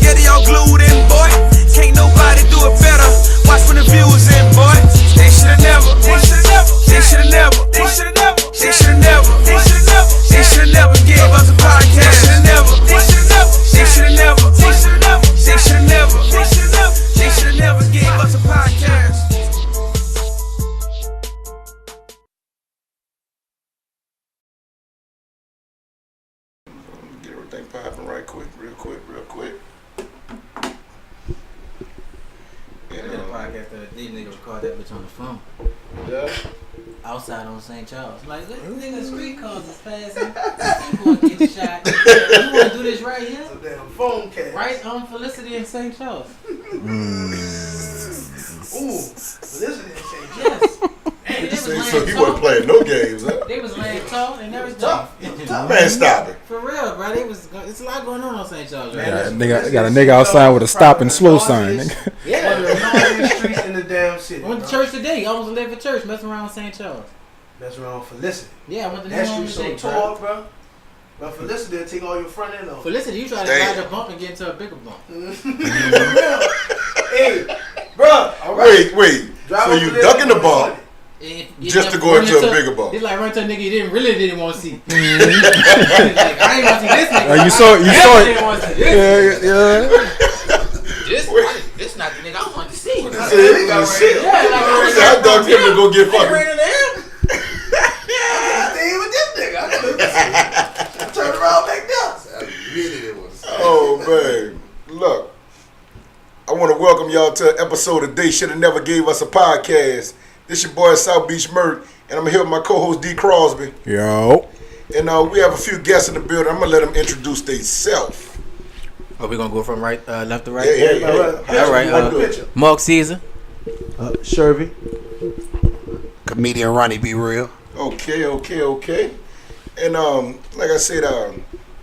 Yeah, they all glued in, boy. Can't nobody do it better. Watch when the views in, boy. They shoulda never. They shoulda never. They shoulda never. They shoulda never. They shoulda never. They shoulda never. They shoulda never gave us a podcast. They shoulda never. They shoulda never. They shoulda never. They shoulda never. They shoulda never. They shoulda never. They shoulda never gave us a podcast. Get everything popping right quick, real quick. I did a podcast that these niggas called that bitch on the phone. Yeah. Outside on St. Charles. Like, look, nigga, street calls is passing. You gonna get shot. You wanna do this right here? It's a damn phone cast. Right on Felicity in St. Charles. Ooh, Felicity in St. Charles. Yes. Hey, they was So he wasn't playing no games, huh? They was laying tall and everything. Tough. Man, stop it. For real, bro. It's a lot going on St. Charles right Man, now. Got a nigga outside with a stop and slow sign. Nigga. Yeah. One of the noisiest streets in the damn city. I went to church today. I was late for church, messing around with St. Charles. That's around Felicity. Yeah, I went to That New street Orleans so today, tall, bro. But Felicity will take all your front end off. Felicity, you try to Damn. ride the bump and get into a bigger bump. Hey, bro. All right. Wait. Drive So over you there ducking the and bump just to go into a bigger bump? It's like run to a nigga you really didn't want to see. Like, I ain't want to see this nigga. You saw it. Didn't want to see this Yeah. This not the nigga I want to see. Shit. Yeah, like I ducked him to go get fucking. ran into him. Stay with this nigga. I turned around back down. I really didn't want to see. Oh man, look. I want to welcome y'all to an episode of They Shoulda Never Gave Us a Podcast. This your boy South Beach Merc, and I'm here with my co-host D Crosby. Yo. And we have a few guests in the building. I'm gonna let them introduce themselves. Oh, we gonna go from left to right? Yeah. All right. Mark Caesar. Shervey. Comedian Ronnie B. Real. Okay. And like I said,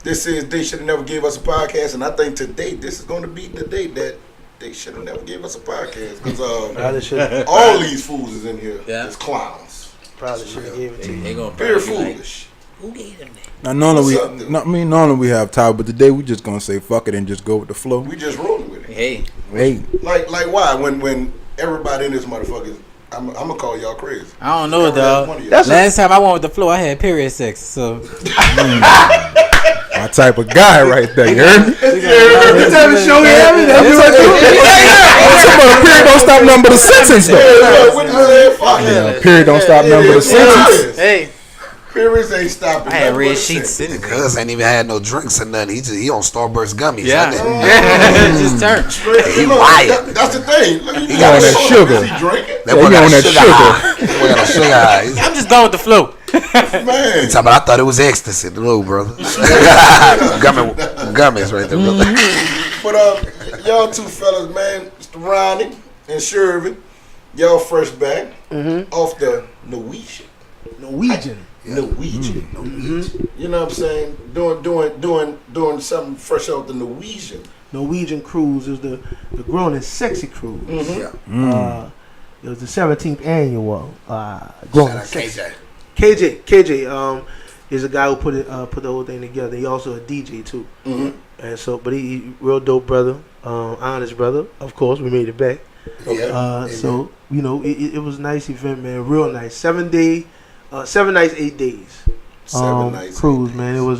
this is They Shoulda Never Gave Us a Podcast, and I think today this is gonna be the day that they shoulda never gave us a podcast because all these fools is in here. Yeah. As clowns. Probably should have gave it to you. They gonna Very probably be like, foolish. who gave them that? Now normally we have time, but today we just gonna say fuck it and just go with the flow. We just rolling with it. Hey. Like why? When everybody in this motherfucker, I'm gonna call y'all crazy. I don't know, dog. That's Last time I went with the flow, I had period sex. So My type of guy right there, you heard me? Every time the show Period don't stop nothing but a sentence though. What you say? Fuck it. Period don't stop nothing but a sentence. hey, Periods ain't stopping. I had nothing but red a sheets sentence. sitting. Cuz ain't even had no drinks or nothing. He on Starburst gummies. Yeah. Just turn. He Look, wired. that's the thing. Look, He on that sugar. He drinking? That Yeah, boy he got on that sugar high. That boy got a sugar high. I'm just going with the flow. Man. Talking about, I thought it was ecstasy. No, brother. Gummies right there, brother. But y'all two fellas, man, Mr. Ronnie and Shervey, y'all fresh back off the Norwegian. Norwegian. You know what I'm saying? Doing something fresh out the Norwegian. Norwegian cruise is the grown and sexy cruise. Yeah. It was the 17th annual grown Shout and out sexy. KJ. KJ is a guy who put the whole thing together. He also a DJ too. And so, but he real dope brother, honest brother. Of course, we made it back. So you know, it was a nice event, man. Real nice. 7 nights, 8 days. 7 nights, cruise, 8 man. days. It was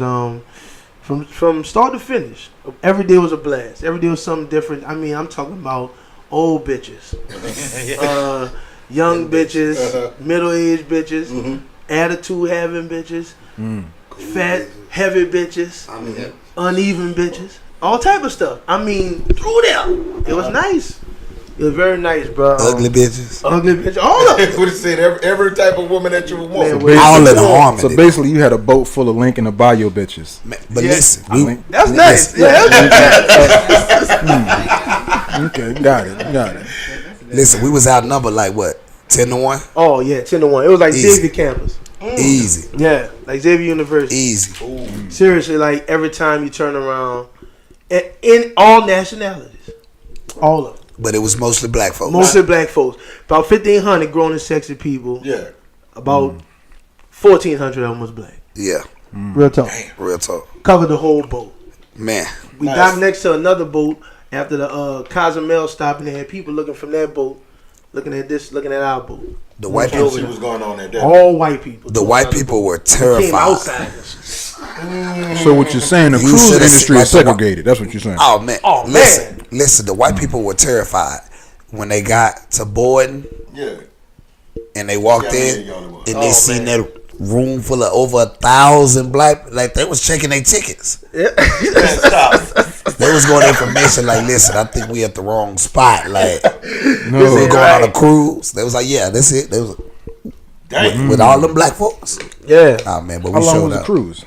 from start to finish. Every day was a blast. Every day was something different. I mean, I'm talking about old bitches, young bitches, middle-aged bitches, attitude having bitches, fat, heavy bitches, uneven bitches, all type of stuff. I mean, through there, it was nice. It was very nice, bro. Ugly bitches. Ugly bitches, all of them. Would have said every type of woman that you would want. Man, All in harmony. So basically, you had a boat full of Lincoln to buy your bitches. But listen, That's nice. Okay, got it. listen, we was outnumbered like what? 10-1? Oh yeah, 10-1. It was like Easy. Xavier campus. Easy. Yeah, like Xavier University. Easy. Seriously, like every time you turn around, in all nationalities, all of them. But it was mostly black folks. Mostly black folks. About 1,500 grown and sexy people. Yeah. About 1,400 of them was black. Yeah. Real talk. Real talk. Covered the whole boat. Man. We docked next to another boat after the Cozumel stopping there. People looking from that boat, looking at our boat. The white people. See what's going on there. All white people. The white people were Came terrified. outsiders. So what you're saying, the You cruise should've industry seen, is segregated. That's what you're saying. Oh man. Man. Listen. The white people were terrified when they got to boarding. Yeah. And they walked in, and they seen that room full of over 1,000 black. Like they was checking their tickets. They was going information like, listen, I think we at the wrong spot. Like, we going on a cruise. They was like, yeah, that's it. They was with all them black folks. Yeah. Oh man, but How we long showed was the up. cruise?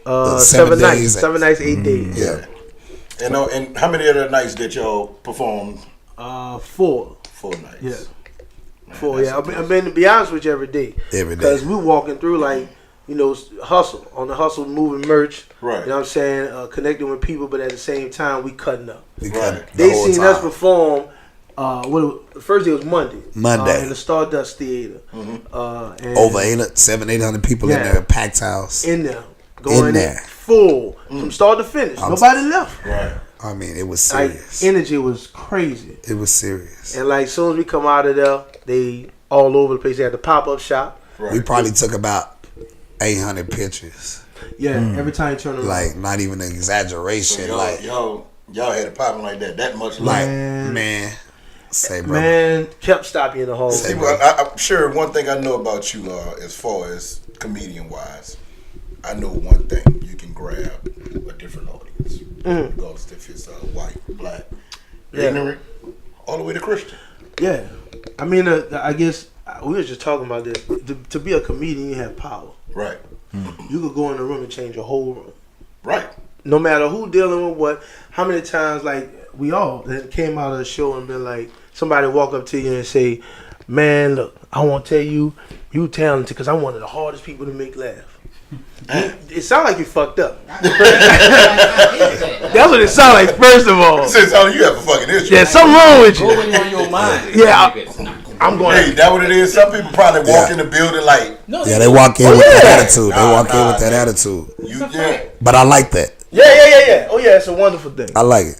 7 days. 7 nights, 8 days. Yeah. And how many other nights did y'all perform? 4. 4 nights. Yeah. 4. Yeah. I've been to be honest with you every day. Every day. Because we walking through like, hustle on the hustle, moving merch. Right. You know what I'm saying? Connecting with people, but at the same time we cutting up. We cut They seen us perform. The first day was Monday in the Stardust Theater. And over 700-800 people in there, packed house. In there, going in full from start to finish. Nobody left. Right. I mean, it was serious. Like, energy was crazy. It was serious. And like, as soon as we come out of there, they all over the place. They had the pop up shop. Right. We probably took about 800 pictures. Yeah, every time you turn around. Like, not even an exaggeration. So like y'all had it popping like that much. Like, man. Say, bro. Man, kept stopping in the hall. See, I'm sure one thing I know about you, as far as comedian wise, I know one thing: you can grab a different audience, regardless if it's white, black, ignorant, all the way to Christian. Yeah, I mean, I guess we were just talking about this. To be a comedian, you have power. Right. You could go in the room and change a whole room. Right. No matter who dealing with what. How many times, like, we all that came out of the show and been like, somebody walk up to you and say, man, look, I want to tell you, you talented because I'm one of the hardest people to make laugh. It sound like you fucked up. That's what it sound like, first of all. Since you have a fucking issue. Yeah, something wrong with you. What was on your mind? Yeah, I'm going. Hey, that what it is? Some people probably walk in the building like. Yeah, they walk in with that attitude. They walk in with that attitude. But I like that. Yeah. Oh yeah, it's a wonderful thing. I like it.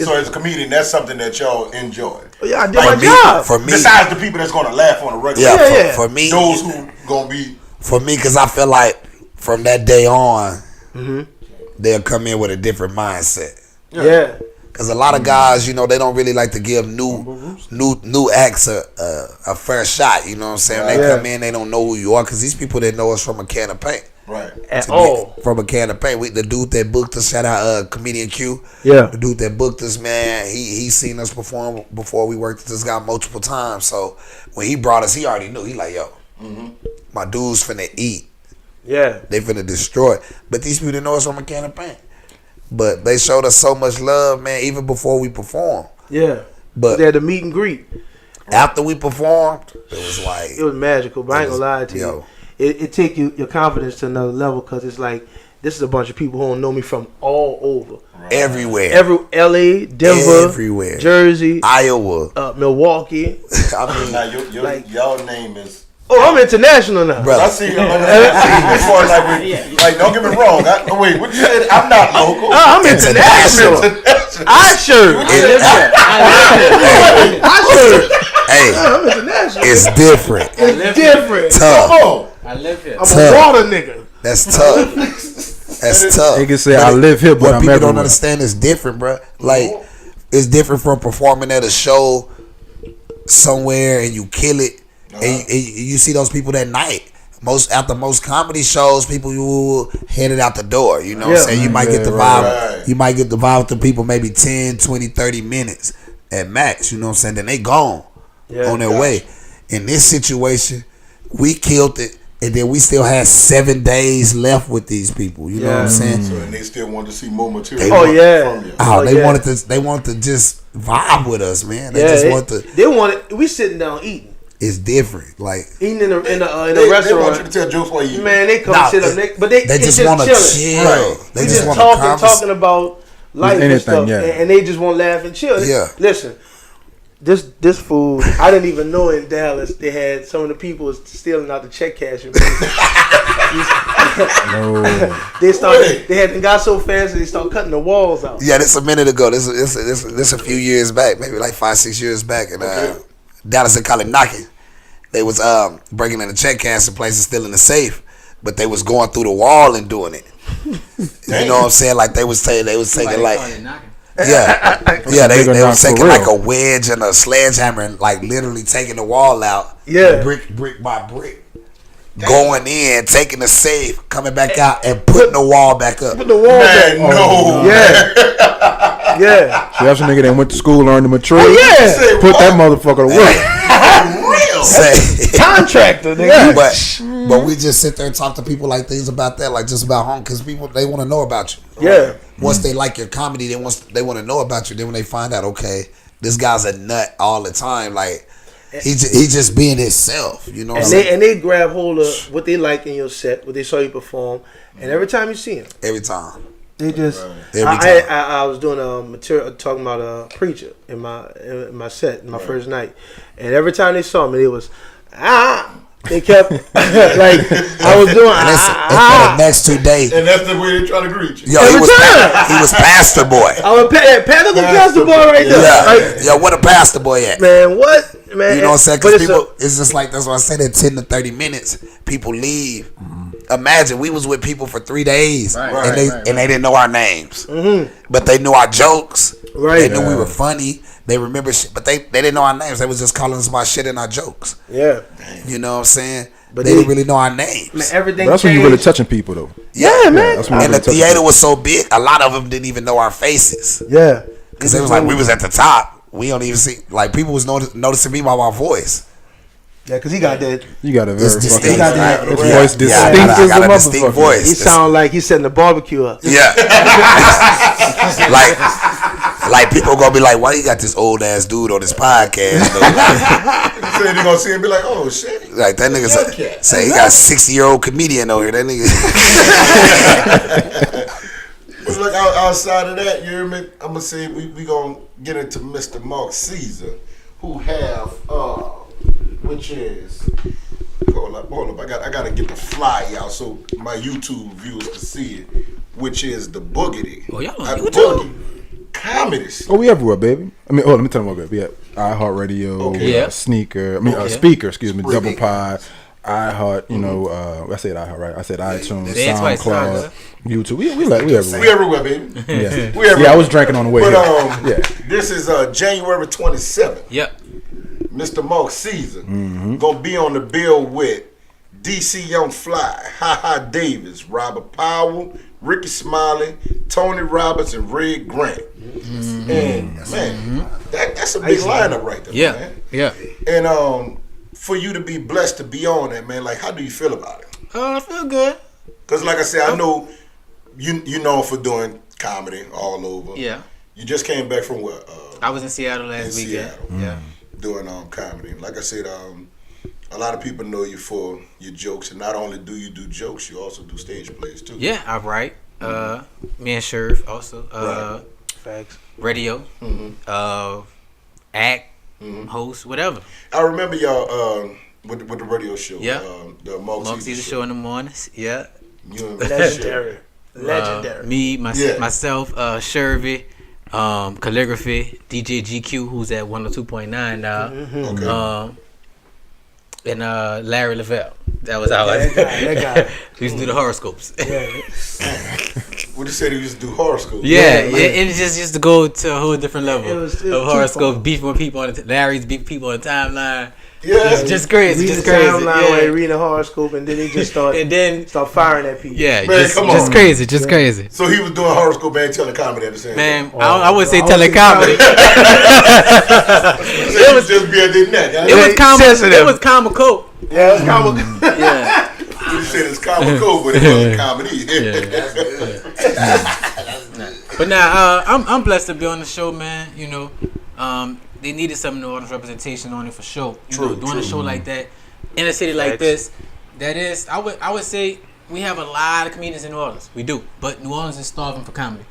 So as a comedian, that's something that y'all enjoy. Oh, yeah, I did my job. For me, besides the people that's gonna laugh on the regular. Yeah, for me, those who gonna be. For me, because I feel like from that day on, they'll come in with a different mindset. Yeah. Because a lot of guys, they don't really like to give new acts a fair shot. You know what I'm saying? They come in, they don't know who you are. Because these people that know us from a can of paint. Right. At all. From a can of paint. The dude that booked us, shout out Comedian Q. Yeah. The dude that booked us, man, he seen us perform before we worked with this guy multiple times. So when he brought us, he already knew. He like, yo, my dude's finna eat. Yeah. They finna destroy. But these people didn't know us from a can of paint. But they showed us so much love, man, even before we performed. Yeah. But they had the meet and greet. After we performed, it was like... It was magical, but I ain't gonna lie to you. It take your confidence to another level because it's like, this is a bunch of people who don't know me from all over. Everywhere. L.A., Denver, everywhere. Jersey, Iowa, Milwaukee. I mean, now y'all name is... Oh, I'm international now. Brother. I see you before, like, don't get me wrong. Wait, what you said? I'm not local. I'm international. I sure. Hey, I'm international. it's different. It's different. Tough. I live here. I'm a water nigga. That's tough. That's tough. They can say I live here, but what I'm people everywhere. don't understand is different, bro. Like, it's different from performing at a show somewhere and you kill it, and you see those people that night. After most comedy shows, people you headed out the door. You know what I'm saying? You might get the vibe. Right. You might get the vibe with the people maybe 10, 20, 30 minutes at max. You know what I'm saying? Then they gone on their way. In this situation, we killed it. And then we still had 7 days left with these people. You know what I'm saying? So, and they still wanted to see more material. They from you. They wanted to just vibe with us, man. They we sitting down eating. It's different. Like eating in a restaurant. They want you to tell jokes while you eat. Man, they come sit up, but they just want to chill. Right. They we just want talking about life and stuff, and they just want to laugh and chill. Yeah. Listen. This food, I didn't even know in Dallas they had some of the people was stealing out the check cashing. No. They hadn't got so fast that they started cutting the walls out. Yeah, this a minute ago. This a few years back, maybe like 5-6 years back, and Dallas they call it knocking. They was breaking in the check cash, places still in the safe, but they was going through the wall and doing it. You know what I'm saying? Like they was taking like. Yeah, they was taking like a wedge and a sledgehammer and like literally taking the wall out. Yeah. Brick by brick. Going in, taking the safe, coming back out, and putting the wall back up. Put the wall back. No. Yeah. Yeah. So that's a nigga that went to school, learned the trade. Oh, yeah. Put that motherfucker to work. Say, contractor, nigga. But we just sit there and talk to people like things about that, like just about home, because people, they want to know about you. Yeah. Once they like your comedy, they want to know about you. Then when they find out, okay, this guy's a nut all the time, like he just being himself, you know. And they grab hold of what they like in your set, what they saw you perform, and every time you see them, every time. They just. Every time. I was doing a material talking about a preacher in my set in my first night, and every time they saw me, it was They kept like I was doing. And the next 2 days, and that's the way they try to greet you. Yo, he was pastor boy. I was pastor boy right there. Yeah, like, yo, what a pastor boy at? Man, what man? You know what I'm saying? Because people, it's just like that's why I said in 10 to 30 minutes, people leave. Imagine we was with people for 3 days, and they didn't know our names, but they knew our jokes. Right, they knew we were funny. They remember shit, but they didn't know our names. They was just calling us about shit in our jokes. Yeah, you know what I'm saying. But they didn't really know our names. Man, everything. But that's when you really touching people, though. Yeah, man. And the theater was so big, a lot of them didn't even know our faces. Yeah, because they was like we was at the top. We don't even see, like, people was noticing me by my voice. Yeah, because he got that. You got a very distinct voice, distinct as a motherfucker. Voice. He sound like he's setting the barbecue up. Yeah. like people gonna be like, why you got this old ass dude on this podcast? So they gonna see him and be like, oh shit. Like that nigga say he got a 60-year-old comedian over here. That nigga. But look, outside of that, you hear me? I'm gonna say we gonna get into Mr. Mark Caesar, who have which is hold up. I gotta get the fly out so my YouTube viewers can see it. Which is the Boogity. Oh, y'all on YouTube? Comedy. Oh, we everywhere, baby. I mean, let me tell them what, baby. We have iHeartRadio, Sneaker. Speaker. Excuse me, Double Pod, iHeart. You know, I said iHeart, right? I said iTunes, SoundCloud, YouTube. We everywhere. We everywhere, baby. Yeah, we everywhere. Yeah, I was drinking on the way. But this is January 27th. Yep. Mr. Mark Caesar gonna be on the bill with DC Young Fly, Ha Davis, Robert Powell, Ricky Smiley, Tony Roberts, and Red Grant. And man, that's a big lineup right there, man. Yeah. And for you to be blessed to be on that, man, like, how do you feel about it? I feel good. Because like I said, I know you known for doing comedy all over. Yeah. You just came back from what? I was in Seattle last weekend. Yeah. Doing comedy. Like I said, a lot of people know you for your jokes, and not only do you do jokes, you also do stage plays too. Yeah, I write. Me and Sherv also. Facts. Radio. Act. Host. Whatever. I remember y'all with the radio show. Yeah. The Mark Caesar show in the mornings. Yeah. Legendary. Me, myself, Shervey, Calligraphy, DJ GQ, who's at 102.9 now. Okay. And Larry Lavelle. That was our that guy. We used to do the horoscopes. What you said he used to do horoscopes? Yeah, it just used to go to a whole different level it was of horoscopes, beefing with people on Larry's beefing people on the timeline. Yeah, just crazy, just crazy. Timeline, reading the horoscope, and then he just start firing at people. Yeah, man, just crazy. So he was doing horoscope and telling comedy at the same time. Man, I wouldn't say telling comedy. It was just being the neck. It was comical. Yeah, it was comical. Yeah. You said it's comical, but it wasn't comedy. But now I'm blessed to be on the show, man. You know, they needed some New Orleans representation on it for sure. Doing a show like that in a city like this, that is, I would say we have a lot of comedians in New Orleans. We do, but New Orleans is starving for comedy.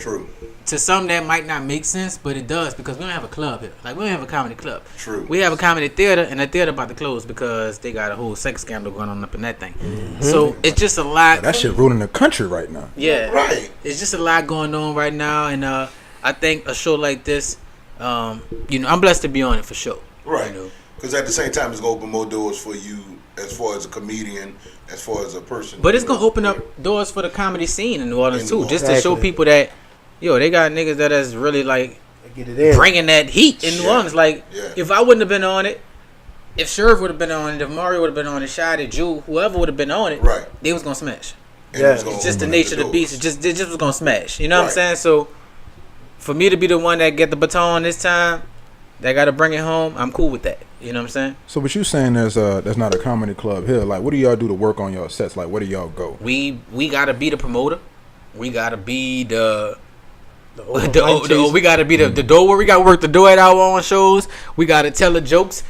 True. To some that might not make sense, but it does because we don't have a club here. Like we don't have a comedy club. True. We have a comedy theater, and the theater about to close because they got a whole sex scandal going on up in that thing. So it's just a lot. That shit ruining the country right now. Yeah. Right. It's just a lot going on right now, and I think a show like this, I'm blessed to be on it for sure. Right. Because at the same time, it's gonna open more doors for you as far as a comedian, as far as a person. But it's gonna open up doors for the comedy scene in New Orleans too, just to show people that, they got niggas that is really like bringing that heat in New Orleans. Like, if I wouldn't have been on it, if Sherv would have been on it, if Mario would have been on it, Shadi, Jew, whoever would have been on it, right, they was gonna smash. It's just the nature of the beast. It just was gonna smash. You know what I'm saying? So, for me to be the one that get the baton this time, that got to bring it home, I'm cool with that. You know what I'm saying? So, what you saying there's not a comedy club here. Like, what do y'all do to work on your sets? Like, where do y'all go? We gotta be the promoter. We gotta be the we gotta be the door where we gotta work the door at our own shows. We gotta tell the jokes.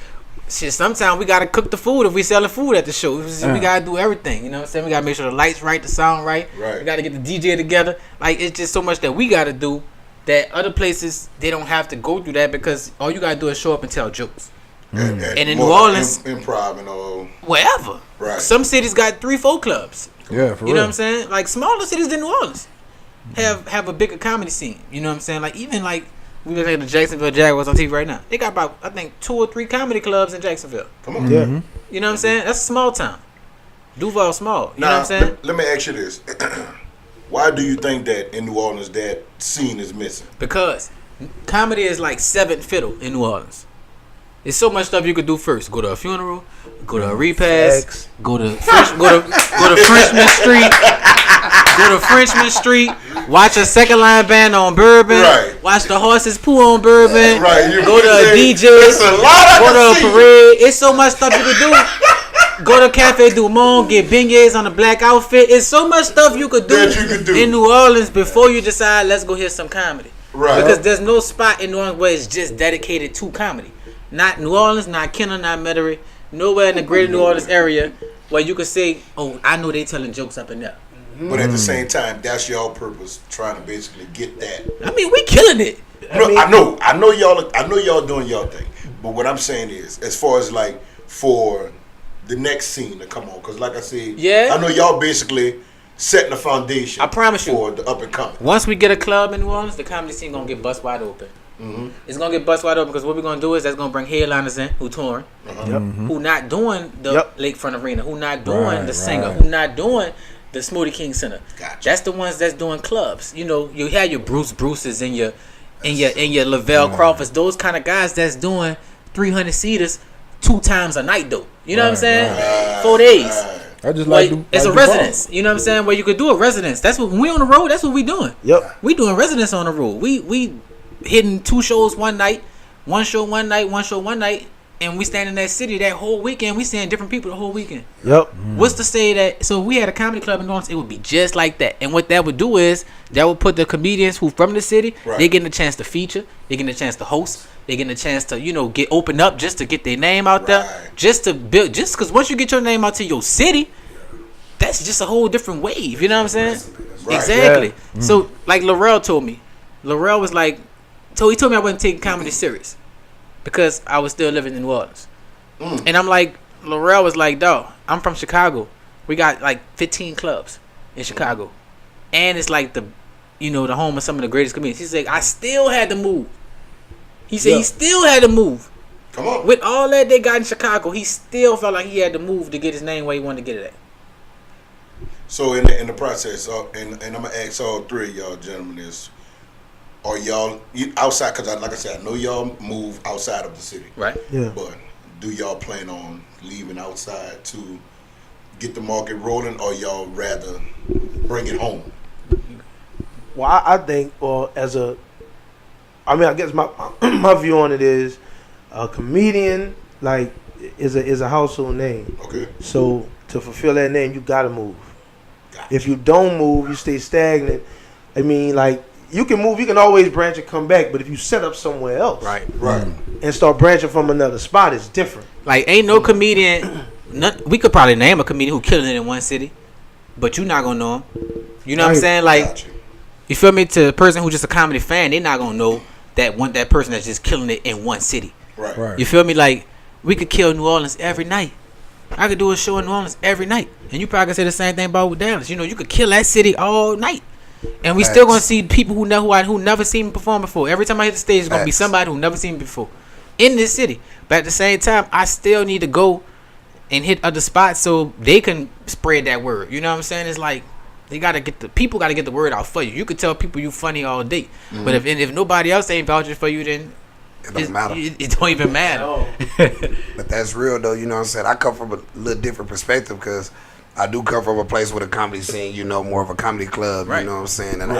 Shit, sometimes we gotta cook the food if we selling food at the show. We gotta do everything. You know what I'm saying? We gotta make sure the lights right, the sound right. We gotta get the DJ together. Like, it's just so much that we gotta do that other places they don't have to go through that because all you gotta do is show up and tell jokes. And in New Orleans, improv and all, wherever. Right. Some cities got 3-4 clubs. Yeah, for real. You know what I'm saying? Like smaller cities than New Orleans have a bigger comedy scene. You know what I'm saying? Like even like we look at the Jacksonville Jaguars on TV right now. They got about I think 2 or 3 comedy clubs in Jacksonville. Come on, yeah. You know what I'm saying? That's a small town. Duval small. You know what I'm saying? Let me ask you this: why do you think that in New Orleans that scene is missing? Because comedy is like 7th fiddle in New Orleans. There's so much stuff you could do first. Go to a funeral, go to a repast, go to Frenchman Street, go to Frenchman Street, watch a second line band on Bourbon, watch the horses poo on Bourbon, go to a DJ, go to a parade. It's so much stuff you could do. Go to Cafe Du Monde, get beignets on a black outfit. It's so much stuff you could do in New Orleans before you decide let's go hear some comedy. Right. Because there's no spot in New Orleans where it's just dedicated to comedy. Not New Orleans, not Kenner, not Metairie, nowhere in the greater New Orleans area where you could say, "Oh, I know they telling jokes up in there." But at the same time, that's y'all purpose, trying to basically get that. I mean, we killing it. I know y'all doing y'all thing. But what I'm saying is, as far as like for the next scene to come on, because like I said, I know y'all basically setting the foundation. I promise you, for the up and coming. Once we get a club in New Orleans, the comedy scene gonna get bust wide open. It's gonna get bust wide open because what we're gonna do is that's gonna bring headliners in who touring, who not doing the Lakefront Arena, who not doing the Singer, who not doing the Smoothie King Center. Gotcha. That's the ones that's doing clubs. You know, you have your Bruces and your Lavelle Crawfords, those kind of guys that's doing 300 seaters 2 times a night though. You know what I'm saying? 4 days. I just it's a residence. You know what I'm saying? Where you could do a residence. That's what when we on the road. That's what we doing. We doing residence on the road. We hitting 2 shows one night, 1 show one night, and we stand in that city that whole weekend. We seeing different people the whole weekend. What's to say that? So if we had a comedy club in New Orleans, it would be just like that. And what that would do is that would put the comedians who from the city, they getting a chance to feature, they getting a chance to host, they getting a chance to get opened up just to get their name out there, just to build. Just because once you get your name out to your city, that's just a whole different wave. You know what I'm saying? Exactly. So like Laurel told me, Laurel was like. So he told me I wasn't taking comedy serious because I was still living in New Orleans. And I'm like, Laurel was like, dawg, I'm from Chicago. We got like 15 clubs in Chicago. And it's like the home of some of the greatest comedians. He said, I still had to move. He said he still had to move. Come on. With all that they got in Chicago, he still felt like he had to move to get his name where he wanted to get it at. So in the process, and I'm going to ask all 3 of y'all gentlemen this, are y'all outside? Because like I said, I know y'all move outside of the city, right? Yeah. But do y'all plan on leaving outside to get the market rolling, or y'all rather bring it home? Well, I think, I guess my view on it is, a comedian like is a household name. Okay. So to fulfill that name, you gotta move. Gotcha. If you don't move, you stay stagnant. I mean, like. You can move. You can always branch and come back. But if you set up somewhere else, right, and start branching from another spot, it's different. Like, ain't no comedian. We could probably name a comedian who killing it in one city, but you're not gonna know him. You know what I'm saying? Like, You feel me? To a person who's just a comedy fan, they're not gonna know that person that's just killing it in one city. Right. You feel me? Like we could kill New Orleans every night. I could do a show in New Orleans every night, and you probably can say the same thing about Dallas. You know, you could kill that city all night, and we still gonna see people who never seen me perform before. Every time I hit the stage, it's gonna be somebody who never seen me before in this city. But at the same time, I still need to go and hit other spots so they can spread that word. You know what I'm saying? It's like people gotta get the word out for you. You could tell people you funny all day, but if nobody else ain't vouching for you, then it don't matter. It don't even matter. But that's real though. You know what I'm saying? I come from a little different perspective because I do come from a place with a comedy scene. You know, more of a comedy club. Right. You know what I'm saying? And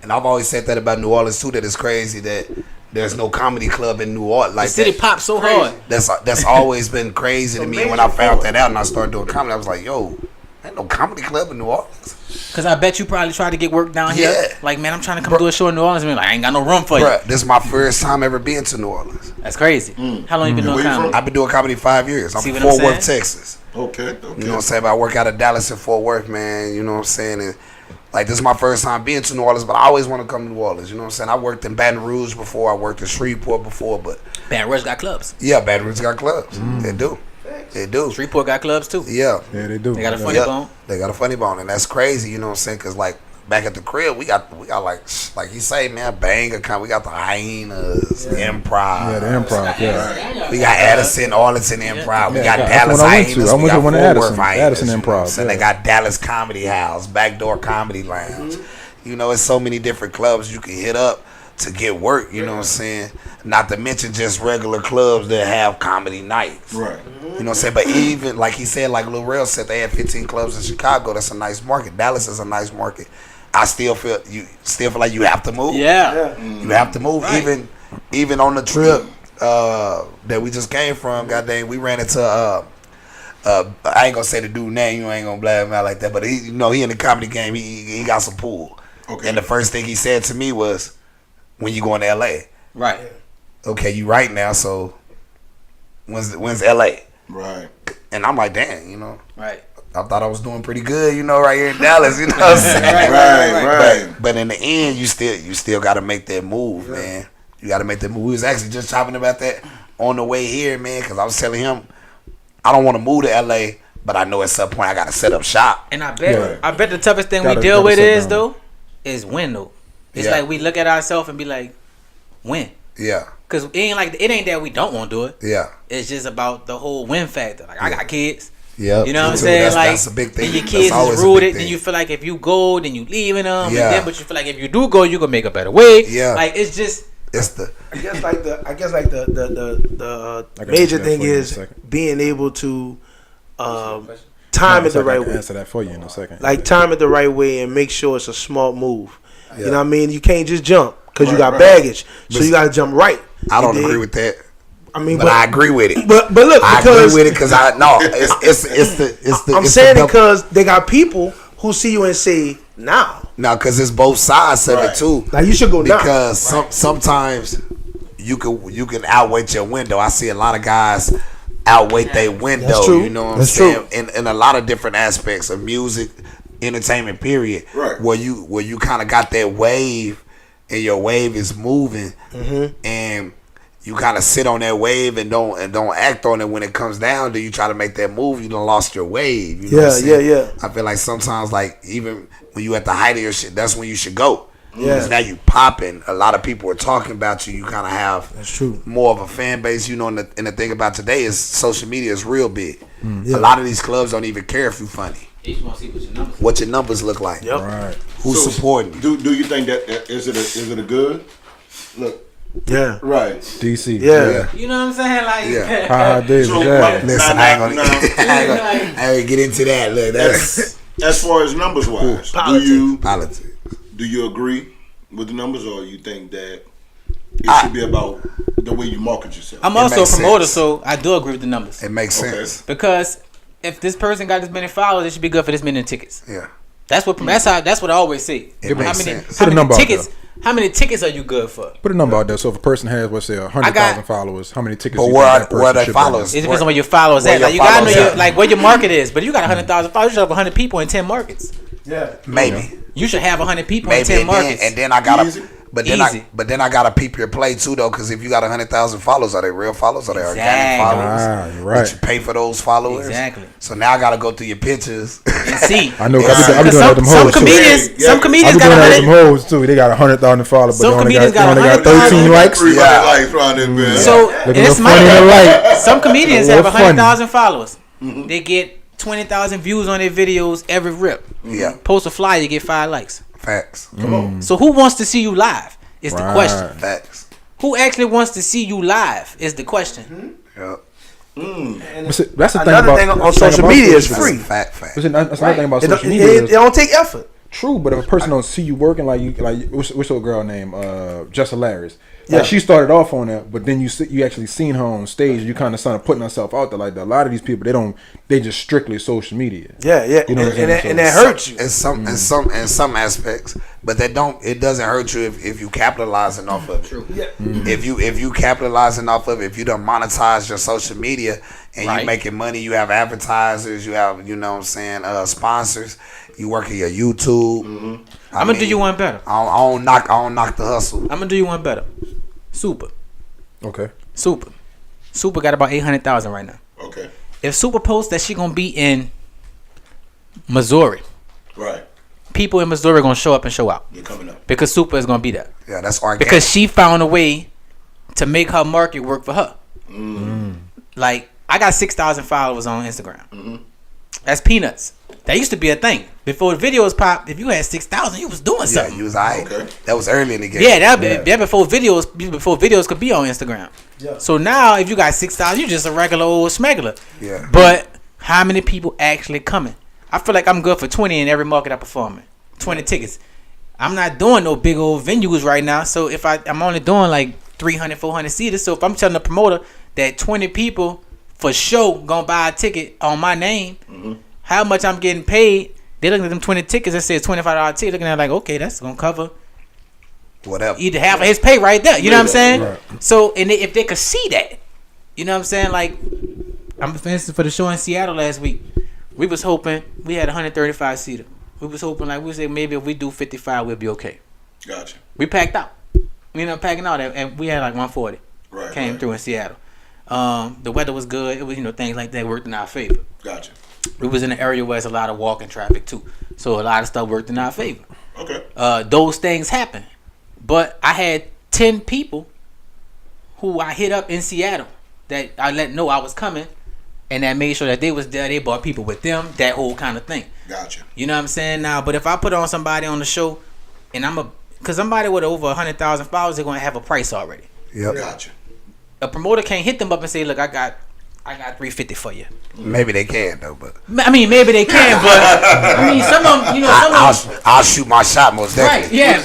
and I've always said that about New Orleans too. That it's crazy that there's no comedy club in New Orleans. Like the city pops so hard. That's always been crazy to me. When I found that out and I started doing comedy, I was like, yo, ain't no comedy club in New Orleans. Cause I bet you probably tried to get work down here. Like, man, I'm trying to come do a show in New Orleans. Man, like, I ain't got no room for you. This is my first time ever being to New Orleans. That's crazy. How long you been doing comedy? I've been doing comedy 5 years. I'm from Fort Worth, Texas. Okay. You know what I'm saying? But I work out of Dallas and Fort Worth, man. You know what I'm saying? And like, this is my first time being to New Orleans, but I always want to come to New Orleans. You know what I'm saying? I worked in Baton Rouge before. I worked in Shreveport before, but Baton Rouge got clubs. Yeah, Baton Rouge got clubs. They do. They do. Shreveport got clubs too. Yeah, they do. They got a funny bone. They got a funny bone, and that's crazy. You know what I'm saying? Because like back at the crib, we got like you say, man, banger. We got the Hyenas, the Improv. Yeah, the Improv. Yeah. We got Addison, Arlington Improv. We got Dallas Hyenas. I We went got to one of Addison Improv. So they got Dallas Comedy House, Backdoor Comedy Lounge. You know, it's so many different clubs you can hit up to get work, you know what I'm saying? Not to mention just regular clubs that have comedy nights. Right. You know what I'm saying? But even, like he said, like Lil Rel said, they had 15 clubs in Chicago. That's a nice market. Dallas is a nice market. I still feel like you have to move. Yeah. You have to move. Right. Even on the trip that we just came from, goddamn, we ran into I ain't gonna say the dude name, you ain't gonna blab him out like that, but he in the comedy game, he got some pull. Okay. And the first thing he said to me was, when you going to LA? Right. Okay, you right now, so when's LA? Right. And I'm like, damn, you know. Right. I thought I was doing pretty good, you know, right here in Dallas, you know what I'm saying? Right. But in the end, you still got to make that move, man. You got to make that move. We was actually just talking about that on the way here, man, because I was telling him I don't want to move to LA, but I know at some point I got to set up shop. And I bet the toughest thing we deal with is when though. It's like we look at ourselves and be like, when? Yeah. Cause it ain't that we don't want to do it. Yeah. It's just about the whole win factor. Like I got kids. Yeah. You know what I'm saying? That's a big thing. And your kids is rooted, then you feel like if you go, then you leaving them. Yeah. But you feel like if you do go, you gonna make a better way. Yeah. Like it's just. I guess the major thing is being able to time it the right way. Answer that for you in a second. Like time it the right way and make sure it's a smart move. Yeah. You know what I mean? You can't just jump because you got baggage, so you got to jump right. I don't agree with that. I mean, but I agree with it. But look, I agree with it because it's the. I'm saying it because they got people who see you and say now. Now, because it's both sides of it too. Now you should go now. Because sometimes you can outweight your window. I see a lot of guys outweight their window. That's true. You know what I'm saying? In a lot of different aspects of music, entertainment, period. Right. Where you kind of got that wave, and your wave is moving, and you kind of sit on that wave and don't act on it when it comes down. Do you try to make that move? You done lost your wave. You know what I'm saying? I feel like sometimes, like even when you at the height of your shit, that's when you should go. Because now you popping. A lot of people are talking about you. You kind of have more of a fan base. You know, and the thing about today is social media is real big. A lot of these clubs don't even care if you funny. They just want to see what your numbers look like. Yep. Right. Who's supporting you? Do you think that is it a good look? Yeah. Right. DC. Yeah. You know what I'm saying? Like, Ha David. Listen, I ain't gonna get into that. Look, that's as far as numbers wise. Politics. Do you agree with the numbers, or you think that it should be about the way you market yourself? I'm also a promoter, so I do agree with the numbers. It makes sense because if this person got this many followers, it should be good for this many tickets. Yeah. That's what I always say. It makes sense. How many tickets are you good for? Put a number out there. So if a person has, let's say, 100,000 followers, how many tickets? But where they followers? It depends on where your followers at. Like you gotta know where your market is. But you got 100,000 followers, you should have 100 people in 10 markets. Yeah. Maybe. You should have 100 people in Maybe 10 markets. and then I gotta Easy. but then I gotta peep your play too though, because if you got 100,000 followers, are they real followers? Are they organic followers? You're right. But you pay for those followers. Exactly. So now I gotta go through your pictures. And see. I know. I be doing that with them Some hoes too. comedians, some I comedians be doing got that with 100. them hoes too. They got 100,000 followers, but Some they only comedians got 13 100,000 likes. 300 Yeah. likes around this man. So Looking and it's real funny in the money. light. Some comedians Real have funny. 100,000 followers. They get 20,000 views on their videos every rip. Yeah. Post a flyer, you get 5 likes. Facts. Come on. So who wants to see you live? Is the question. Facts. Who actually wants to see you live? Is the question. Yeah. But see, that's the thing Another about thing on that's the thing social about media is social free. media. Fact. But see, that's another thing about It social don't, media. it don't take effort. True, but if a person don't see you working, what's your girl name? Just Hilarious. Yeah. Like she started off on that, but then you actually seen her on stage. You kind of started putting herself out there. Like a lot of these people, they just strictly social media. Yeah. You know what I'm saying? And that hurts you. In some aspects, but it doesn't hurt you if you capitalizing off of it. True. Yeah. If you capitalizing off of it, if you done monetize your social media and you making money, you have advertisers, you have sponsors, you work at your YouTube. I'm gonna do you one better. I don't knock the hustle. I'm gonna do you one better. Super. Okay. Super got about 800,000 right now. Okay. If Super posts that she gonna be in Missouri, Right. people in Missouri gonna show up and show out. You're coming up. Because Super is gonna be there. Yeah, that's organic. Because she found a way to make her market work for her. Like, I got 6,000 followers on Instagram. That's peanuts. That used to be a thing. Before the videos popped, if you had 6,000, you was doing something. Yeah, you was alright. Okay. That was early in the game. Yeah, that before videos could be on Instagram. Yeah. So now, if you got 6,000, you just a regular old smuggler. Yeah. But how many people actually coming? I feel like I'm good for 20 in every market I perform in. 20 tickets. I'm not doing no big old venues right now. So if I'm only doing like 300, 400 seaters. So if I'm telling the promoter that 20 people for sure gonna buy a ticket on my name, how much I'm getting paid? They looking at them 20 tickets that says $25 ticket, looking at it like, okay, that's gonna cover whatever, either half of his pay right there. You know what I'm saying? Right. So and if they could see that, you know what I'm saying? Like, I'm for instance for the show in Seattle last week, we was hoping we had 135 seater. We was hoping like we said maybe if we do 55 we'll be okay. Gotcha. We packed out. We ended up packing out and we had like 140. Right. Came through in Seattle. The weather was good. It was things like that worked in our favor. Gotcha. We was in an area where there's a lot of walking traffic too, so a lot of stuff worked in our favor. Okay. Those things happen, but I had 10 people who I hit up in Seattle that I let know I was coming, and that made sure that they was there. They brought people with them, that whole kind of thing. Gotcha. You know what I'm saying? Now, but if I put on somebody on the show, and because somebody with over 100,000 followers, they're gonna have a price already. Yep. Gotcha. A promoter can't hit them up and say, "Look, I got 350 for you." Maybe they can though, but I mean, maybe they can, but I mean, some of them, I'll shoot my shot most definitely. right? Yeah,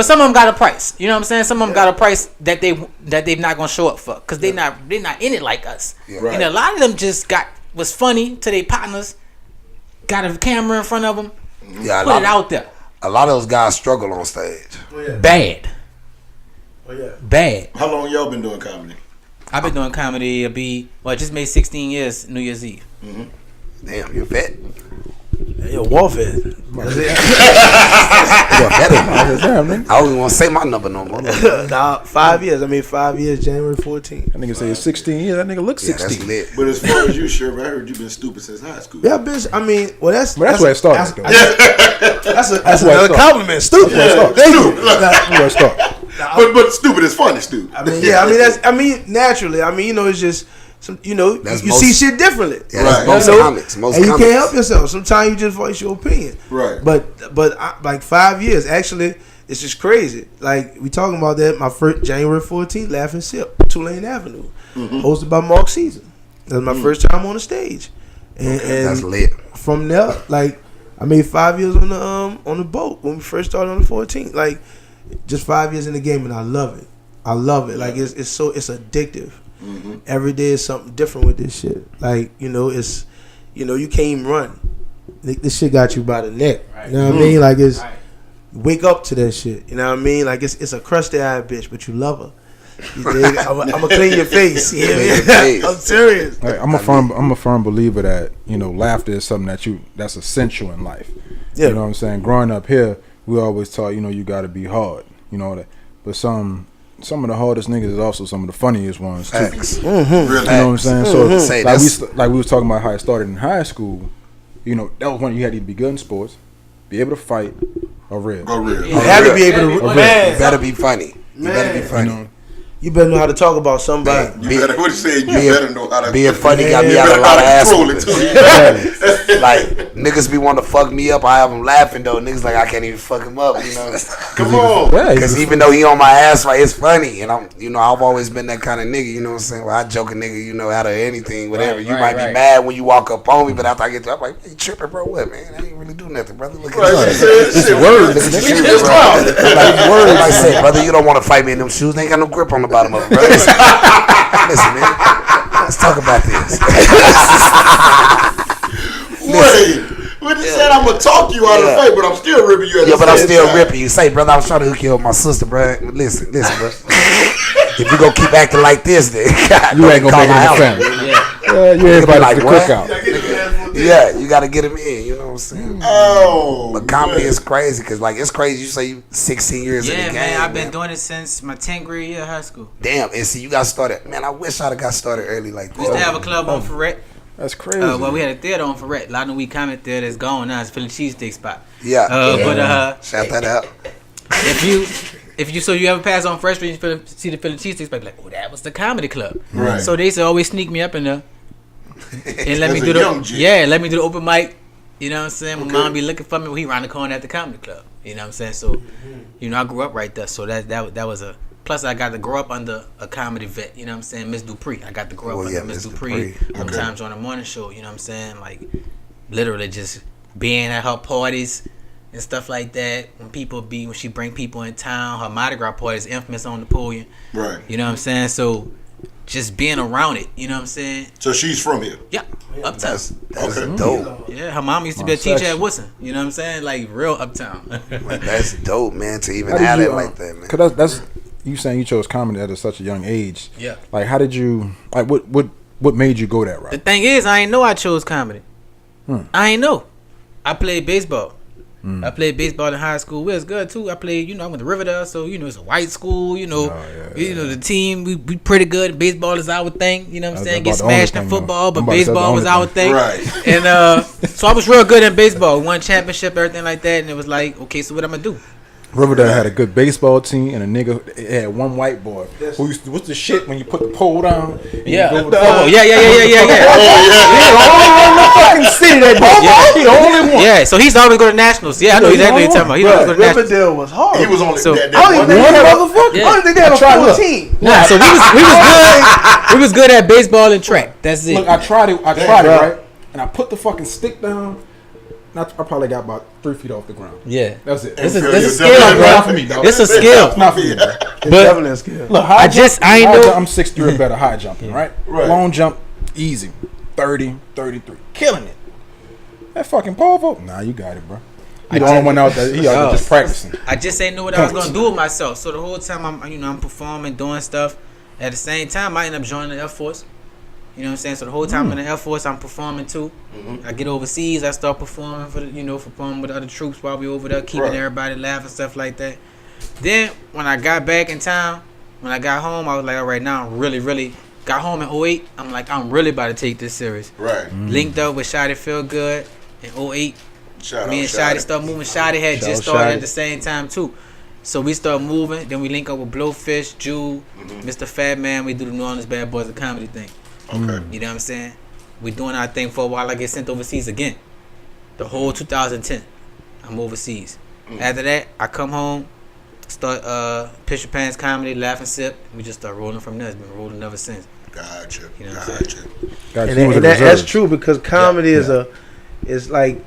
some of them got a price. You know what I'm saying? Some of them got a price that they're not gonna show up for because they're not in it like us. Yeah. Right. And a lot of them just was funny to their partners, got a camera in front of them, Yeah, put it out there. A lot of those guys struggle on stage. Oh, yeah. Bad. Oh, yeah. Bad. How long y'all been doing comedy? I've been doing comedy. I just made 16 years New Year's Eve. Damn, you vet. Yo, warfare. I don't even want to say my number no more. Nah, 5 years. I mean, 5 years, January 14th. That nigga say it's 16 years. That nigga looks Yeah, 16. that's lit. But as far as you, Shervey, I heard you been stupid since high school. Yeah, bitch. I mean, well, that's where it started. That's where it another started. compliment. Stupid. Thank you. That's where it started. But stupid is funny, stupid. I mean, yeah. I mean, naturally. I mean, you know, it's just some. You know, That's you most- see shit differently. Yeah, that's Right. most You know? comics. Most and you comics. can't help yourself. Sometimes you just voice your opinion. Right. But like 5 years, actually, it's just crazy. Like we talking about that. My first January 14th, Laughing Sip, Tulane Avenue, hosted by Mark Caesar. That's my first time on the stage, and That's lit. from there, like I made 5 years on the boat when we first started on the 14th. Like just 5 years in the game, and I love it. I love it. Like it's addictive. Every day is something different with this shit. Like it's you can't even run. This shit got you by the neck. You know what I mean? Like it's wake up to that shit. You know what I mean? Like it's a crusty eyed bitch, but you love her. I'm gonna clean your face. I'm serious. Like, I'm a firm believer that laughter is something that's essential in life. Yeah. You know what I'm saying? Growing up here, we always taught you got to be hard. That, but some of the hardest niggas is also some of the funniest ones too. Mm-hmm. You know what I'm saying? So like we was talking about how it started in high school. That was one you had to be good in sports, be able to fight, or real. You had to be able to. Man, you better be funny. You better be funny. You better know how to talk about somebody. You better know how to being funny. Got me out of a lot of ass. Like niggas be wanting to fuck me up. I have them laughing though. Niggas like I can't even fuck him up. Come on. Because even though he on my ass, right, it's funny. And I've always been that kind of nigga. You know what I'm saying? Well, I joke a nigga, out of anything, whatever. You might be mad when you walk up on me, but after I get to, I'm like, hey, tripping, bro. What, man? I ain't really do nothing, brother. Look at this. Words. Like I said, brother, you don't want to fight me in them shoes. They ain't got no grip on the bottom of it, bro. Listen, man. Let's talk about this. Wait. When he said I'm gonna talk you out of the fight, but I'm still ripping you. But I'm still ripping you. Say, brother, I was trying to hook you up with my sister, bro. Listen, bro. If you gonna keep acting like this, then you ain't gonna make it in the family. You everybody like the cookout. Yeah, you gotta get him in. You know what I'm saying? Oh, but comedy is crazy because it's crazy. You say you 16 years in the game. Yeah, man, I've been doing it since my 10th grade year of high school. Damn, and see, you got started. Man, I wish I'd have got started early like this. We used to have a club on Ferret. That's crazy. Well, we had a theater on Ferret. A lot of the week comedy theater is gone now. It's Philly cheesesteak spot. Yeah. Shout that out. If you ever pass on Fresh Street and see the Philly cheesesteak spot, like, oh, that was the comedy club. Right. So they used to always sneak me up in there and let me do the open mic. You know what I'm saying? My mom be looking for me when he around the corner at the comedy club. You know what I'm saying? So, I grew up right there. So that was a. Plus, I got to grow up under a comedy vet, you know what I'm saying? Miss Dupree. I got to grow up under Miss Dupree. Sometimes on the morning show, you know what I'm saying? Like, literally just being at her parties and stuff like that. When she bring people in town, her Mardi Gras party is infamous on Napoleon. Right. You know what I'm saying? So, just being around it, you know what I'm saying? So, she's from here? Yeah, uptown. That's dope. Yeah, her mom used to be a teacher at Woodson. You know what I'm saying? Like, real uptown. That's dope, man, to even have it like that, man. Cause that's you saying you chose comedy at such a young age. Yeah. Like, how did you, like, what made you go that route? The thing is, I ain't know I chose comedy. I ain't know. I played baseball. I played baseball in high school. It was good too. I played, I went to Riverdale, so it's a white school. The team we pretty good. Baseball is our thing. You know what I'm saying? Get smashed in football, but baseball was our thing. Right. And so I was real good in baseball. Won championship, everything like that. And it was like, okay, so what I'm gonna do? Riverdale had a good baseball team and a nigga had one white boy who used to, what's the shit when you put the pole down? Yeah. You go Yeah. fucking city that boy. He the only one. Yeah, so he's always going to nationals. Yeah, I know exactly what you're talking about. He's always going to nationals. Riverdale was hard. He was only So, that I don't think they had a full team. Nah, so we was good. We was good at baseball and track. That's it. Look, I tried it right, and I put the fucking stick down. I probably got about 3 feet off the ground. Yeah, that's it. This is a skill, bro. For me, dog. It's a skill. It's not for me, bro. It's definitely a skill. Look, I ain't know. I'm 6'3" or better high jumping, right? Long jump, easy. 30, 33. Killing it. That fucking pole vault. Nah, you got it, bro. You the only one out there. He out there just practicing. I just ain't know what I was gonna do with myself. So the whole time I'm performing, doing stuff. At the same time, I end up joining the Air Force. You know what I'm saying? So the whole time I'm in the Air Force, I'm performing too. I get overseas, I start performing performing with other troops while we over there, keeping everybody laughing, stuff like that. Then when I got back in town, when I got home, I was like, all right, now I'm really got home in 08. I'm like, I'm really about to take this serious. Right. Linked up with Shotty Feel Good in 08. Me and Shotty started moving. Shotty had just started at the same time too. So we start moving. Then we link up with Blowfish, Jude, Mr. Fat Man. We do the New Orleans Bad Boys of Comedy thing. Okay. You know what I'm saying? We doing our thing for a while. I get sent overseas again. The whole 2010, I'm overseas. After that, I come home, start Pitch Your Pants Comedy, Laugh and Sip. We just start rolling from there. It's been rolling ever since. Gotcha. You know what I'm saying? And that's true because comedy is like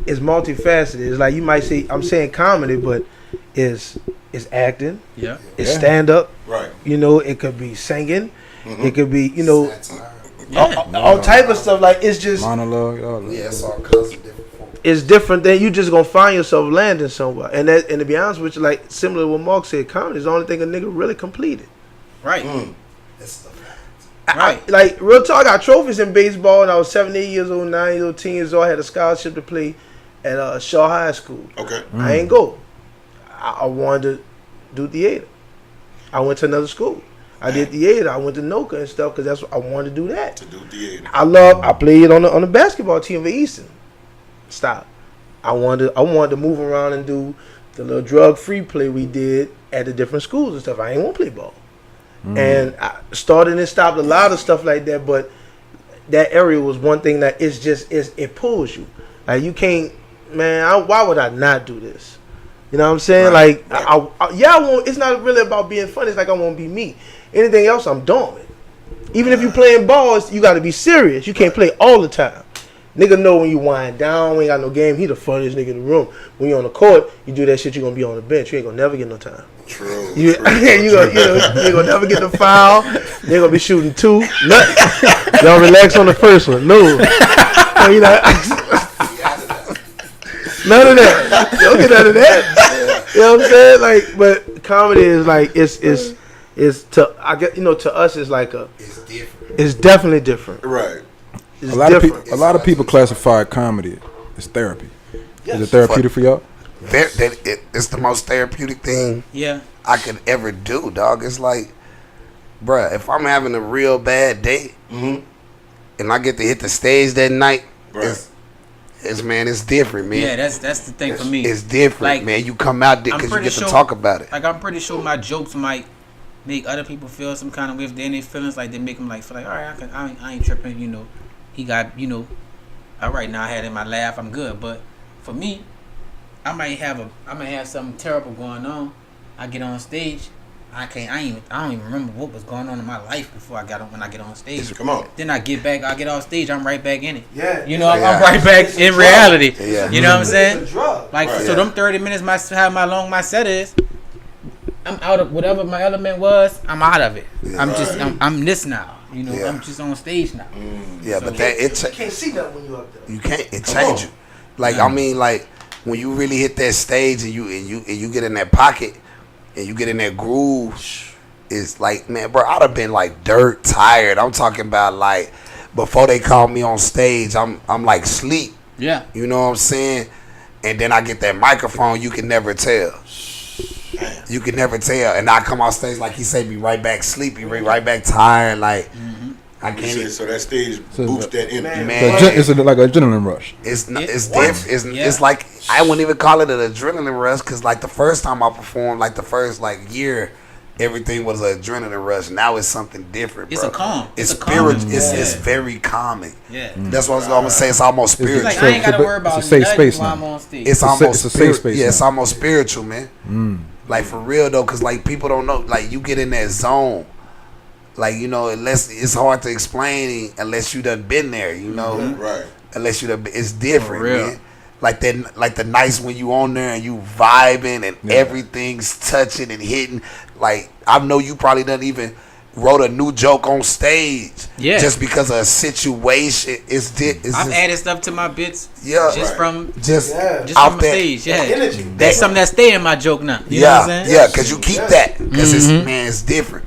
it's multifaceted. It's like you might say I'm saying comedy, but it's acting. Yeah. It's stand up. Right. It could be singing. It could be, all type of stuff. Like it's just monologue. It's all kinds of different forms. It's different than you just gonna find yourself landing somewhere. And to be honest with you, like similar to what Mark said, comedy is the only thing a nigga really completed. Right. Like real talk, I got trophies in baseball, and I was 7, 8 years old, 9 years old, 10 years old. I had a scholarship to play at Shaw High School. Okay. I ain't go. I wanted to do theater. I went to another school. I did theater. I went to NOCA and stuff because that's what I wanted to do. That to do theater. I played on the basketball team for Easton. Stop. I wanted to move around and do the little drug-free play we did at the different schools and stuff. I ain't want to play ball. And I started and stopped a lot of stuff like that, but that area was one thing that it pulls you. Like you can't, man. Why would I not do this? You know what I'm saying? Right. Like, I want. It's not really about being funny. It's like I want to be me. Anything else, I'm dormant. Even if you playing balls, you got to be serious. You can't play all the time. Nigga know when you wind down, we ain't got no game. He the funniest nigga in the room. When you on the court, you do that shit, you gonna be on the bench. You ain't gonna never get no time. True. You gonna never get the foul. They gonna be shooting 2. Y'all relax on the first one. No. You know, none of that. You don't get none of that. You know what I'm saying? Like, but comedy is like it's to us it's like it's different. It's definitely different. Right. It's a lot of people classify comedy as therapy. Yes. Is it therapeutic for y'all? It's the most therapeutic thing I could ever do, dog. It's like, bruh, if I'm having a real bad day and I get to hit the stage that night, it's different, man. Yeah, that's the thing for me. It's different, like, man. You come out there because you get to talk about it. Like, I'm pretty sure my jokes might make other people feel some kind of way if they're in their feelings. Like, they make them like feel like, all right, I ain't tripping, you know. He got, all right, now I had in my laugh, I'm good. But for me, I might have something terrible going on. I get on stage, I don't even remember what was going on in my life before when I get on stage. Come on. Then I get off stage, I'm right back in it. Yeah. I'm right back in reality. Yeah. You know what I'm saying? It's a drug. Like, so them 30 minutes, how long my set is, I'm out of whatever my element was, I'm out of it. Yeah. I'm this now. I'm just on stage now. Yeah, so but you can't see that when you up there. You can't. It change you. Like I mean, like when you really hit that stage and you get in that pocket and you get in that groove, it's like, man, bro, I'd have been like dirt tired. I'm talking about like before they called me on stage, I'm like sleep. Yeah. You know what I'm saying? And then I get that microphone, you can never tell. You can never tell, and I come off stage like he said, be right back sleepy, right back tired, like I can't. So that stage boosts that energy. Man, so it's like an adrenaline rush. It's different. It's like I wouldn't even call it an adrenaline rush because like the first time I performed, like the first year, everything was an adrenaline rush. Now it's something different. It's bro. a calm. It's spiritual. It's very calming. Yeah, that's what I'm gonna say. It's almost spiritual. Like, I ain't gotta worry about it's a safe space while I'm on stage. It's almost a safe space. Yeah, it's almost spiritual, man. Like for real though, cause like people don't know. Like you get in that zone, like unless it's hard to explain unless you done been there, right? Unless you done, it's different, man. Like that, like the nights when you on there and you vibing and everything's touching and hitting. Like I know you probably done even wrote a new joke on stage, just because of a situation. I've added stuff to my bits, just from stage. That's something that stay in my joke now. You know what I'm saying? Because you keep that because it's different.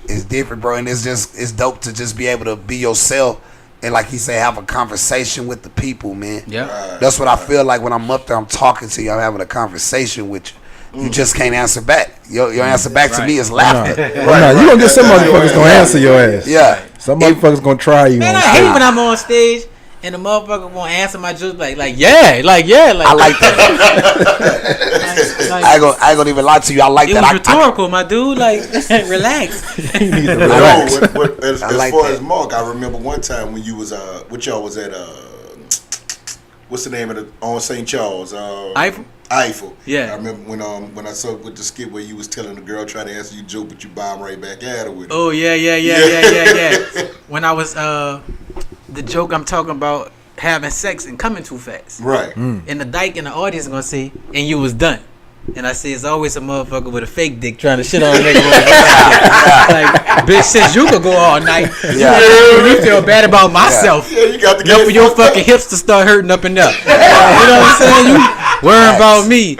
It's different, bro, and it's dope to just be able to be yourself and like he said, have a conversation with the people, man. Yeah, that's what I feel like when I'm up there. I'm talking to you. I'm having a conversation with you. You just can't answer back. Your answer back to me is laughter. You gonna get some motherfuckers gonna answer your ass. Yeah, some motherfuckers gonna try you. Man, I hate when I'm on stage and the motherfucker won't answer my jokes like I like that. I ain't gonna even lie to you. I like that. It was rhetorical, my dude. Like, relax. You need to relax. As far as Mark, I remember one time when you was what y'all was at what's the name of on St. Charles? Eiffel. Yeah. I remember when I saw with the skit where you was telling the girl trying to answer you joke, but you bomb right back at her with it. Oh yeah. When I was the joke I'm talking about having sex and coming too fast. Right. And the dyke in the audience gonna say, and you was done. And I say it's always a motherfucker with a fake dick trying to shit on a nigga. Like, bitch, since you could go all night, you feel bad about myself. Yeah, you got to get for your fucking hips to start hurting up and up. You know what I'm saying? You worrying about me.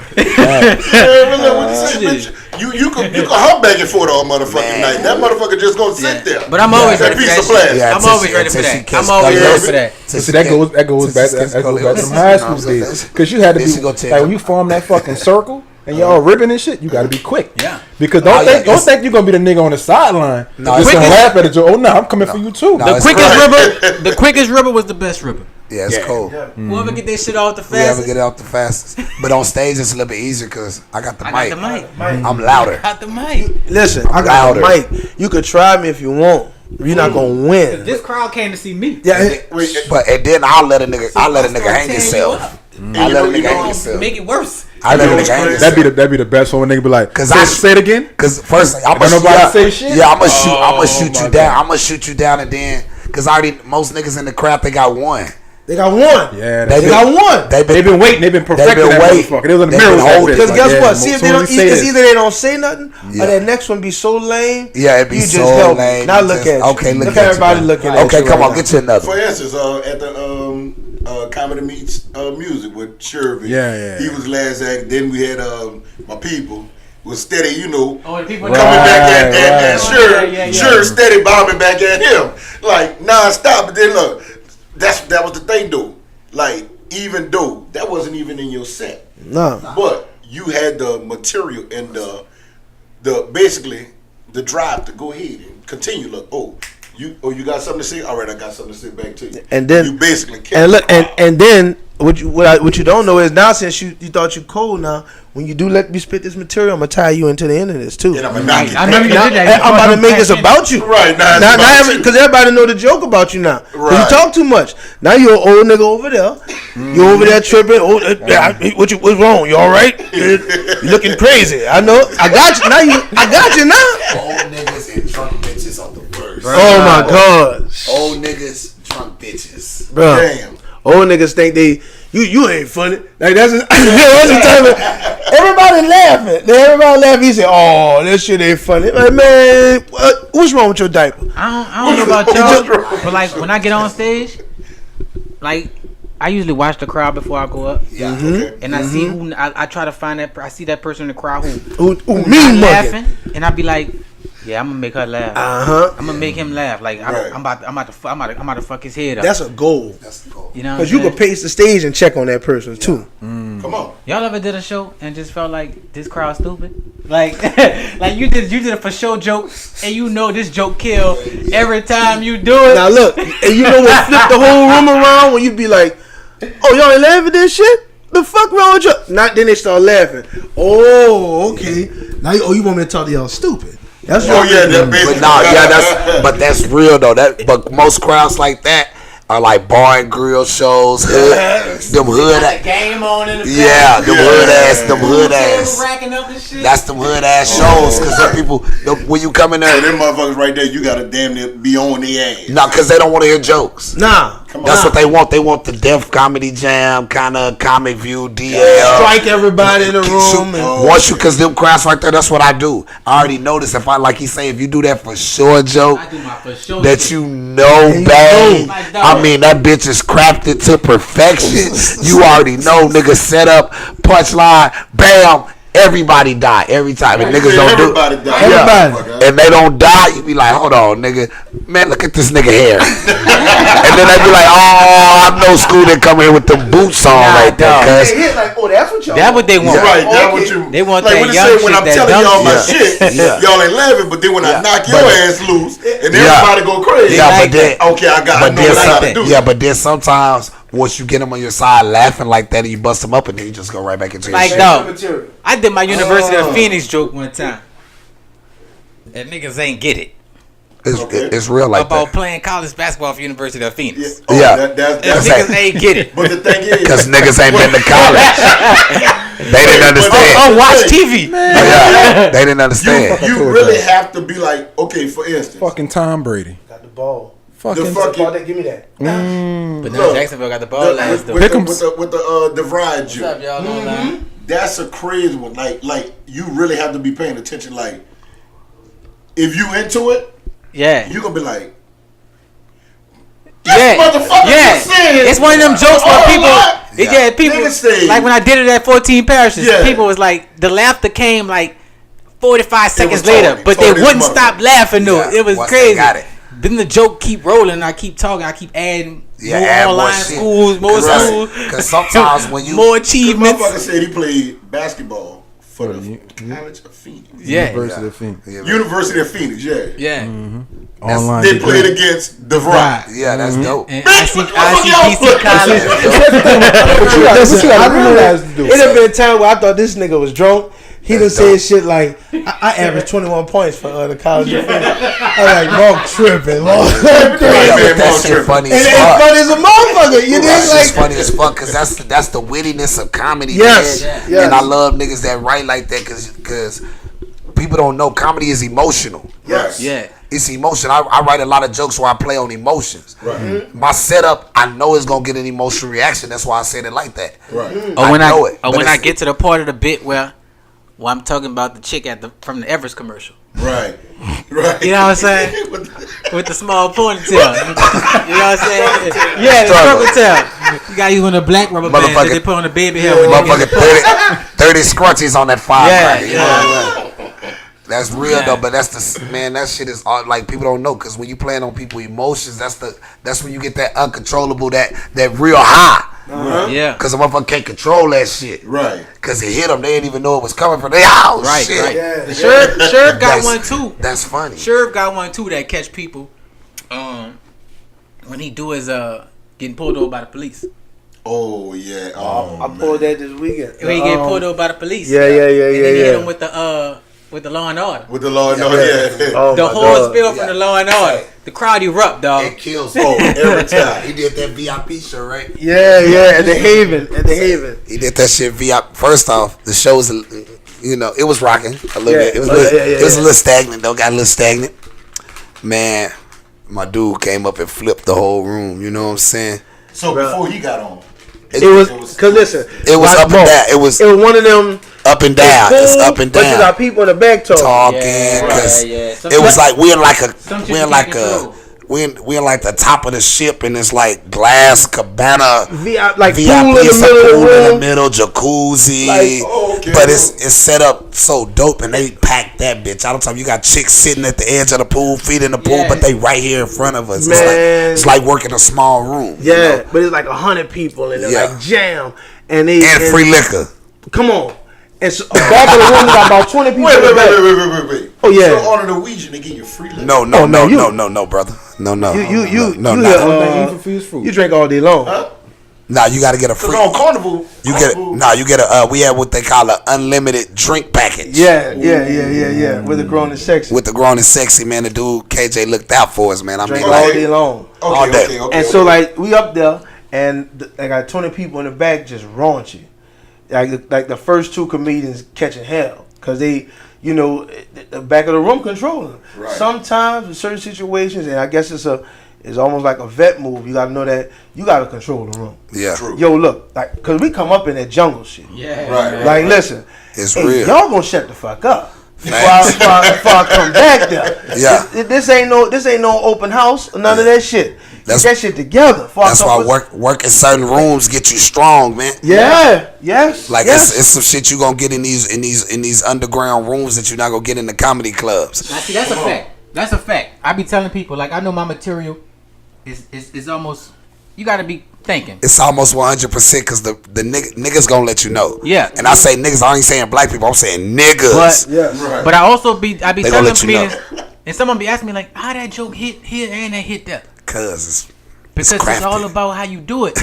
You could hump back and forth all motherfucking night. That motherfucker just gonna sit there. But I'm always ready for that shit. Yeah, I'm always ready for that. I'm always ready for that. See, that goes back to them high school days. Because you had to be like when you form that fucking circle. And y'all ribbing and shit, you gotta be quick. Yeah. Because don't think you're gonna be the nigga on the sideline. No, just gonna laugh at it. Oh no, I'm coming for you too. The quickest ribber was the best ribber. Yeah, it's cool. Yeah. Whoever get this shit off the fastest. Whoever get it off the fastest. But on stage it's a little bit easier because I got the mic. I'm louder. I got the mic. Listen, I got the mic. You could try me if you want. You're not gonna win. This crowd came to see me. Yeah. And then I'll let a nigga hang himself. I'll let a nigga hang himself. Make it worse. That'd be the best one when nigga be like, cause I say it again. Cause first I'm gonna say shit. Yeah, I'm gonna shoot you down. I'm gonna shoot you down and then cause most niggas in the crowd they got one. They got one. Yeah, they got one. They've been waiting. They've been perfecting that motherfucker. They was in the mirror. Because guess what? See if they don't. It's either they don't say nothing or that next one be so lame. Yeah, it be so lame. Now look at okay. Look at everybody looking at. Okay, come on, get you another. For instance, at the Comedy Meets Music with Shervey. Yeah. He was last act. Then we had my people was steady, coming back at Sure steady bombing back at him like non-stop. But then look. That was the thing though. Like, even though that wasn't even in your set. No. But you had the material and the basically the drive to go ahead and continue. Look, you got something to say? All right, I got something to say back to you. And then you basically and then what you don't know is now since you thought you cold now, when you do let me spit this material, I'm gonna tie you into the end of this too. And I'm gonna knock it. I remember you did that. I'm about to make this about you. Right now, because everybody know the joke about you now. Right. You talk too much. Now you're an old nigga over there. You over there tripping. What's wrong? You all right? You're looking crazy. I know. I got you now. I got you now. Old niggas and drunk bitches on the worst. Oh my god. Old niggas, drunk bitches. Bro. Damn. Old niggas think you ain't funny. Like that's the time. Everybody laughing. Everybody laughing. He said, "Oh, this shit ain't funny." Like, man, what's wrong with your diaper? I don't know about y'all, but like when I get on stage, like I usually watch the crowd before I go up. Yeah. And I see who I try to find that. I see that person in the crowd who mean laughing, and I be like, yeah, I'm gonna make her laugh. I'm gonna make him laugh. Like I'm about to fuck his head up. That's a goal. You know, because you can pace the stage and check on that person too. Come on. Y'all ever did a show and just felt like this crowd stupid? Like, like you did a for show joke and you know this joke kill every time you do it. Now look, and you know what flip the whole room around when you be like, oh, y'all ain't laughing at this shit? The fuck wrong with you? Not then they start laughing. Oh, okay. Now you want me to talk to y'all stupid? That's that's real though. But most crowds like that are like bar and grill shows. Them hood game on in the them hood ass. That's them hood ass shows because some people when you come in there, them motherfuckers right there, you gotta damn near be on the ass. Nah, because they don't want to hear jokes. Nah. That's what they want. They want the Def Comedy Jam kind of Comic View DL. Strike everybody in the room. Once you, because them crowds right there, that's what I do. I already noticed if you do that for sure joke, I do my for sure that you know bang. I mean, that bitch is crafted to perfection. You already know, nigga, set up, punchline, bam. Everybody die every time, and niggas don't do it. Everybody, and they don't die. You be like, hold on, nigga, man, look at this nigga hair. And then they be like, oh, I know School didn't come here with the boots on right there, cuz. Like, oh, that's what y'all. That's what they want. Right, that's what you. They want like that young shit. When I'm telling y'all my shit, y'all ain't laughing, but then when I knock your ass loose, and everybody go crazy. Yeah, but then okay, I know what I gotta do. Yeah, but then sometimes. Once you get them on your side laughing like that and you bust them up and then you just go right back into your shit. No, I did my University of Phoenix joke one time. And niggas ain't get it. It's real like about that. Playing college basketball for University of Phoenix. Yeah. That's niggas ain't get it. But the thing is, because niggas ain't been to college. They didn't understand. Watch TV. Yeah, they didn't understand. You really have to be like, okay, for instance. Fucking Tom Brady. Got the ball. Give me that. But now Jacksonville got the ball last with the DeVry joke. What's up, y'all? That's a crazy one. Like you really have to be paying attention. Like if you into it, you gonna be like, it's one of them jokes where people. People like when I did it at 14 parishes. People was like the laughter came like 45 seconds later, but they wouldn't stop laughing though. It was crazy. Then the joke keep rolling. I keep talking. I keep adding more online schools, more schools. Because sometimes when you more achievements. Motherfucker said he played basketball for the College of Phoenix. University of Phoenix. University of Phoenix. Yeah. Online. They played against the Rock. Yeah, that's dope. And ICPC College. It have been a time where I thought this nigga was drunk. He done said shit like, I averaged 21 points for the College of Phoenix. I was like, Mark tripping. That shit funny as fuck. It's funny as a motherfucker. You know, it's funny as fuck because that's the wittiness of comedy. Yes. And I love niggas that write like that because people don't know comedy is emotional. Yes. Yeah. It's emotion. I write a lot of jokes where I play on emotions. Right. My setup, I know it's gonna get an emotional reaction. That's why I said it like that. Right. When I get to the part of the bit where I'm talking about the chick from the Everest commercial. Right. You know what I'm saying? With the small ponytail. You know what I'm saying? Yeah, the rubber tail. You got you in a black rubber band that they put on the baby hair. Motherfucking 30 scrunchies on that fire. Yeah. That's real though, but that's that shit is like people don't know because when you playing on people's emotions, that's when you get that uncontrollable, that real high. Yeah, because the motherfucker can't control that shit. Right. Because it hit them, they didn't even know it was coming from their house. Right. Shit. Right. Yeah. Sherv got one too. That's funny. Sherv got one too that catch people. When he do his getting pulled over by the police. Oh yeah. I pulled that this weekend. When he get pulled over by the police. Yeah. And then he hit him with the Law and Order. With the Law and Order, the whole spill from the Law and Order. The crowd erupt, dog. It kills every time. He did that VIP show, right? Yeah, at the Haven. He did that shit VIP. First off, the show was, it was rocking a little bit. It was a little stagnant, though. Got a little stagnant. Man, my dude came up and flipped the whole room. You know what I'm saying? So before he got on, it was because listen, it was up and down. It was one of them. Up and down. It's up and down. But you got people in the back talking. Because it was like we're in like the top of the ship and it's like glass cabana, like VIP, pool in the middle, jacuzzi. But it's set up so dope and they packed that bitch. All the time you got chicks sitting at the edge of the pool, feet in the pool, but they right here in front of us. It's like working a small room. Yeah, but it's like 100 people and they're like jam and free liquor. Come on. And so back in the room, got about 20 people. Wait. Oh yeah. So on a Norwegian, they give you free liquor. No, brother. No. You drink all day long. Huh? Nah, you got to get a free. On Carnival. You get a. We have what they call an unlimited drink package. Yeah. With the grown and sexy. With the grown and sexy, man. The dude KJ looked out for us, man. I drink mean, all day long. All day. Okay. And so like we up there, and they got 20 people in the back just raunchy. Like the first two comedians catching hell because they, the back of the room controlling. Right. Sometimes in certain situations, and I guess it's almost like a vet move. You got to know that you got to control the room. Yeah. True. Yo, look, like because we come up in that jungle shit. Yeah. Right. Like, listen, it's real. Y'all gonna shut the fuck up before I come back there. Yeah. This ain't no open house or none of that shit. Get that shit together. That's why work in certain rooms get you strong, man. Yeah. Yes. Like it's some shit you gonna get in these underground rooms that you're not gonna get in the comedy clubs. Now, see, that's a fact. That's a fact. I be telling people like I know my material is almost you got to be thinking. It's almost 100% because the niggas gonna let you know. Yeah. And I say niggas. I ain't saying black people. I'm saying niggas. But I be telling comedians, and someone be asking me like, how that joke hit here and that hit there. Because it's all about how you do it.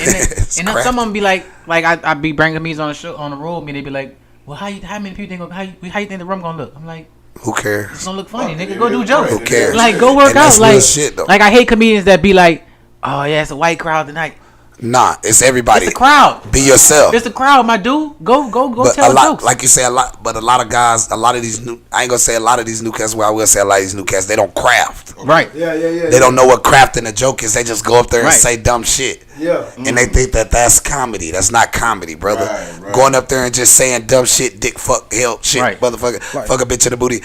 And then someone be like I be bringing me on the show on the road, and they be like, well, how many people think how you think the room gonna look? I'm like, who cares? It's gonna look funny, nigga. Go do jokes. Who cares? Like go work out. Like shit, though. Like I hate comedians that be like, oh yeah, it's a white crowd tonight. Nah, it's everybody. It's a crowd. Be yourself. It's a crowd, my dude. Go but tell jokes. Like you say a lot, but a lot of guys, I ain't gonna say a lot of these new cats. Well, I will say a lot of these new cats. They don't craft. Right. Yeah. They don't know what crafting a joke is. They just go up there and say dumb shit. Yeah. And they think that's comedy. That's not comedy, brother. Right. Going up there and just saying dumb shit, dick, fuck, hell, shit, motherfucker, fuck a bitch in the booty.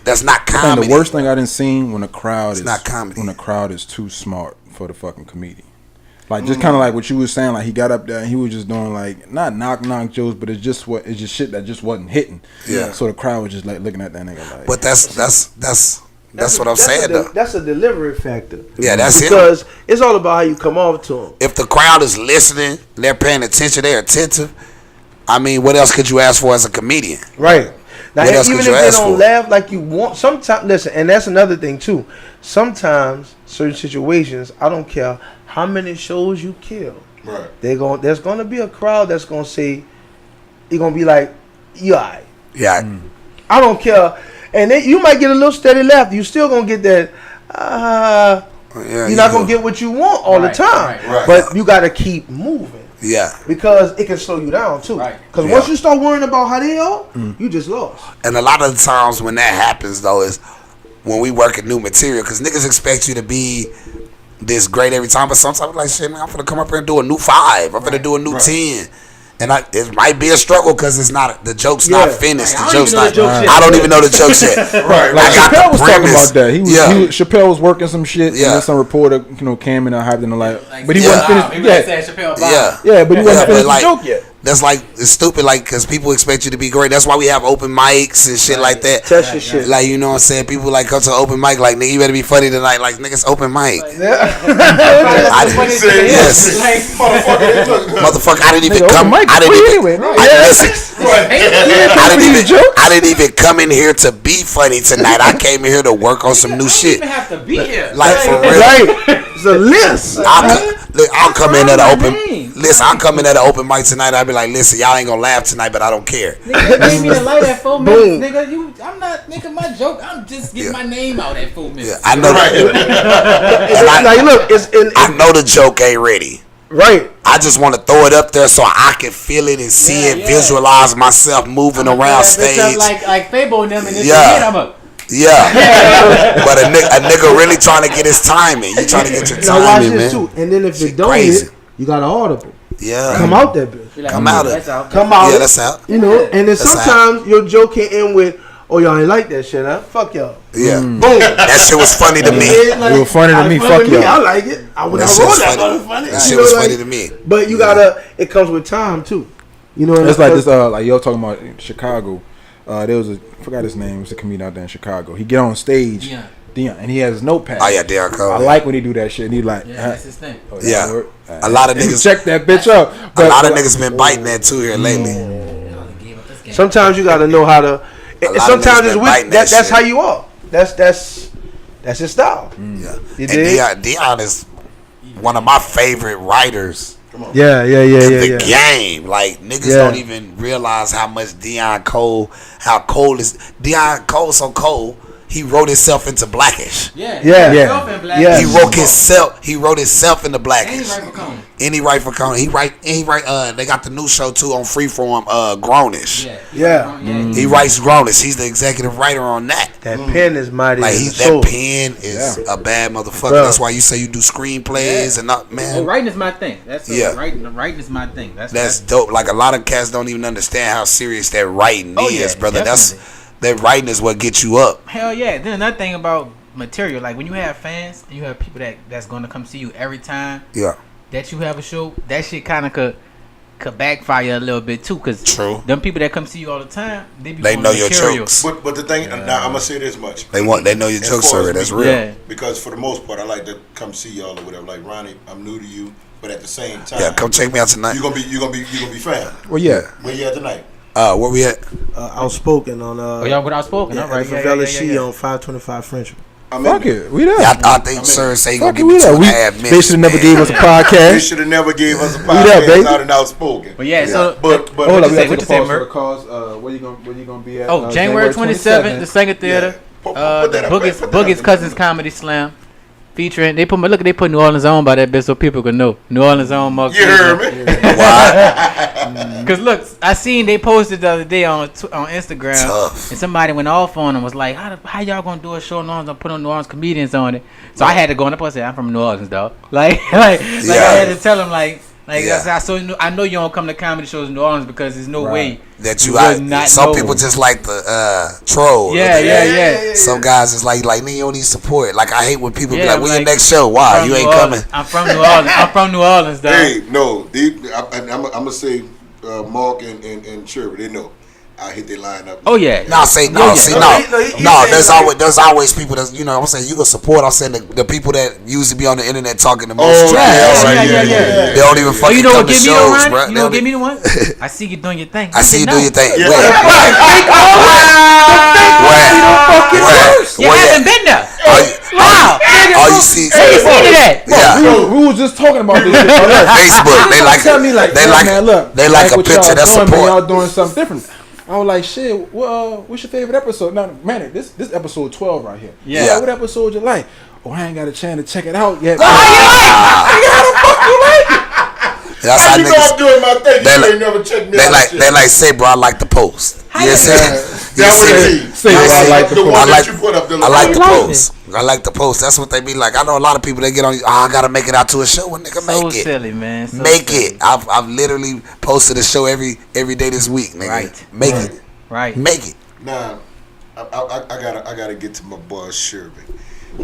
That's not comedy. The worst thing I didn't see when a crowd not comedy. When a crowd is too smart for the fucking comedian. Like just kind of like what you was saying, like he got up there and he was just doing like not knock jokes, but it's just shit that just wasn't hitting. Yeah. So the crowd was just like looking at that nigga like. But that's what I'm saying though. That's a delivery factor. Yeah, that's because it's all about how you come off to them. If the crowd is listening, they're paying attention, they're attentive. I mean, what else could you ask for as a comedian? Right. Now, what else even could if you they ask don't for? laugh like you want, sometimes listen, and that's another thing too. Sometimes certain situations, I don't care how many shows you kill. Right. There's gonna be a crowd that's gonna say, you're gonna be like, you alright. Yeah. I don't care. And then you might get a little steady laugh. You still gonna get that. You're not gonna get what you want all the time. Right. But you gotta keep moving. Yeah. Because it can slow you down too. Right. Because once you start worrying about how they are, you just lost. And a lot of the times when that happens though is when we work at new material, because niggas expect you to be this great every time, but sometimes like shit, man, I'm finna come up here and do a new 5. I'm finna do a new 10. And it might be a struggle because it's not the joke's not finished. The joke's not. I don't even know the jokes yet. Right. Like Chappelle was talking about that. Chappelle was working some shit. Yeah. And then some reporter, came in and hyped in the like, but he wasn't finished. Yeah, but he wasn't finished the joke yet. That's like, it's stupid, like, because people expect you to be great. That's why we have open mics and shit like that. Test your shit. Like, you know what I'm saying? People like come to an open mic, like, nigga, you better be funny tonight. Like, nigga, it's open mic. Yes. Motherfucker, I didn't even come. I didn't even come in here to be funny tonight. I came in here to work on some new shit. You don't even have to be here. Like, for real. Right. It's a list. I'll come in at an open. Listen, I'll come in at an open mic tonight. I'll be like, listen, y'all ain't gonna laugh tonight, but I don't care. Nigga, gave me the light at 4 minutes, nigga. I'm not making my joke. I'm just getting my name out at 4 minutes. Yeah, I know. I know the joke ain't ready. Right. I just want to throw it up there so I can feel it and see it, visualize myself moving around stage. Like Fabo and them, and this Yeah. I'm up. Yeah. But a nigga really trying to get his timing. You trying to get your timing, now watch man. this too. And then if you don't hit, you got an audible. Yeah. Come out that bitch. Like, Come out. Come out. Yeah, that's out. You know, and then That's sometimes your joke can end with, oh, y'all ain't like that shit, huh? Fuck y'all. Yeah. Boom. That shit was funny to me. It was funny to me. Fuck y'all. I like it. I would have That shit wrote was that funny. funny. That shit was funny to me. But you gotta, it comes with time too. You know, It's like this, like y'all talking about in Chicago. There was I forgot his name. It was a comedian out there in Chicago. He get on stage, Dion, and he has his notepad. Oh yeah, Dion Cole. I like when he do that shit. And he like, that's his thing. Oh, yeah. A lot of niggas check that bitch up. A lot of niggas been biting that too here lately. Sometimes you gotta know how to. Sometimes it's with that's shit. how you are. That's his style. Yeah. You and Dion is one of my favorite writers. Yeah. The game, like niggas don't even realize how much Dion Cole, how cold is Dion Cole so cold. He wrote himself into Blackish. Yeah. He wrote himself. He wrote himself into Blackish. And he write for Conan. He write. They got the new show too on Freeform. Grownish. Yeah. He writes Grownish. He's the executive writer on that. That pen is mighty. Like that pen is a bad motherfucker. Bro. That's why you say you do screenplays and not man. Oh, writing is my thing. That's writing is my thing. That's dope. Like a lot of cats don't even understand how serious that writing is, brother. Definitely. That writing is what gets you up. Hell yeah. Then another thing about material, like when you have fans and you have people that's gonna come see you every time. Yeah. That you have a show, that shit kind of could backfire a little bit too, cause them people that come see you all the time, they know your jokes. But the thing, now I'm gonna say this much: they know your jokes, sir. That's real. Yeah. Because for the most part, I like to come see y'all or whatever. Like Ronnie, I'm new to you, but at the same time, come check me out tonight. You gonna be fam. Well, yeah. Where you at tonight? Where we at? Outspoken on y'all with Outspoken, all right. Favela on 525 French. Fuck it, we there. Yeah, I think sir say he gonna give me me 2.5 minutes. They should have never gave us a podcast. They should have never gave us a podcast out and Outspoken. But yeah, so but hold on, what you say, Merc? Where you gonna be at? Oh, January 27th, the Singer Theater. Boogie's Cousins Comedy Slam. Featuring, they put New Orleans on by that bitch so people can know. New Orleans on, Mark. You heard me? Why? Cause look, I seen they posted the other day on Instagram, and somebody went off on them. Was like, how y'all gonna do a show in New Orleans and put on New Orleans comedians on it? So I had to go on up and say, I'm from New Orleans, dog. Like I had to tell them like, Like I know you don't come to comedy shows in New Orleans because there's no way that you some people just like the troll. Yeah. Some guys is like nigga, you don't need support. Like I hate when people be like, "When your next show? Why you ain't coming?" I'm from New Orleans. I'm from New Orleans, though. Hey, no, I'm gonna say Mark and Shervey, they know. I hit their line up. Oh yeah. No. There's always people that I'm saying you can support. I'm saying the people that usually be on the internet talking the most trash. Yeah. They don't even fucking come to shows, bro. You don't give me the one. I see you doing your thing. I see you do your thing. You haven't been there. Wow. All you see. that. We was just talking about this. Facebook. They like. Tell me like, they like a picture that support. Y'all doing something different. I was like, shit, what's your favorite episode? Now, man, this episode 12 right here. Yeah. What episode you like? Oh, I ain't got a chance to check it out yet. How the fuck you like it? That's how how you know I'm doing my thing? You ain't never checked me out. They like, say, bro, I like the post. Yes, I like the post. I like the post. That's what they be like. I know a lot of people that get on. I gotta make it out to a show. Well, nigga, make it. Silly, man. Make it. I've literally posted a show every day this week, nigga. Right. Make it. Right. Make it. Now, I gotta get to my boy Shervey.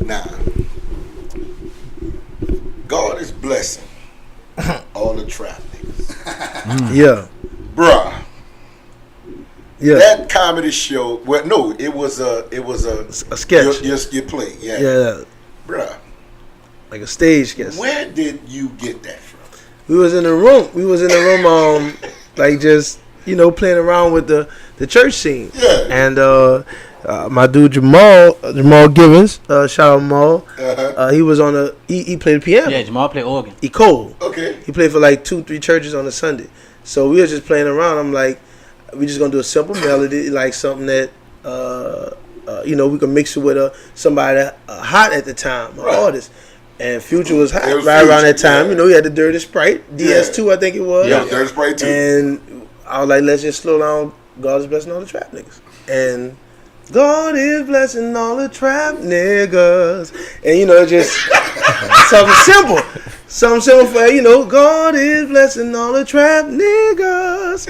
Now, God is blessing all the trap niggas. Yeah. Bruh. Yeah. That comedy show. Well, no, it was a sketch. Your play. Yeah. Yeah. Bruh. Like a stage sketch. Where did you get that from? We was in the room. Like just playing around with the church scene. Yeah. And my dude Jamal Givens, shout out Jamal. He was on he played piano. Yeah, Jamal played organ. He cold. Okay. He played for like 2-3 churches on a Sunday. So we were just playing around. I'm like, we just gonna do a simple melody, like something that we can mix it with somebody hot at the time, an artist. And Future was hot around that time. Yeah. He had the Dirty Sprite, DS2, I think it was. Yeah, Dirty Sprite too. And I was like, let's just slow down. God is blessing all the trap niggas. And God is blessing all the trap niggas. And just something simple. Something simple for God is blessing all the trap niggas.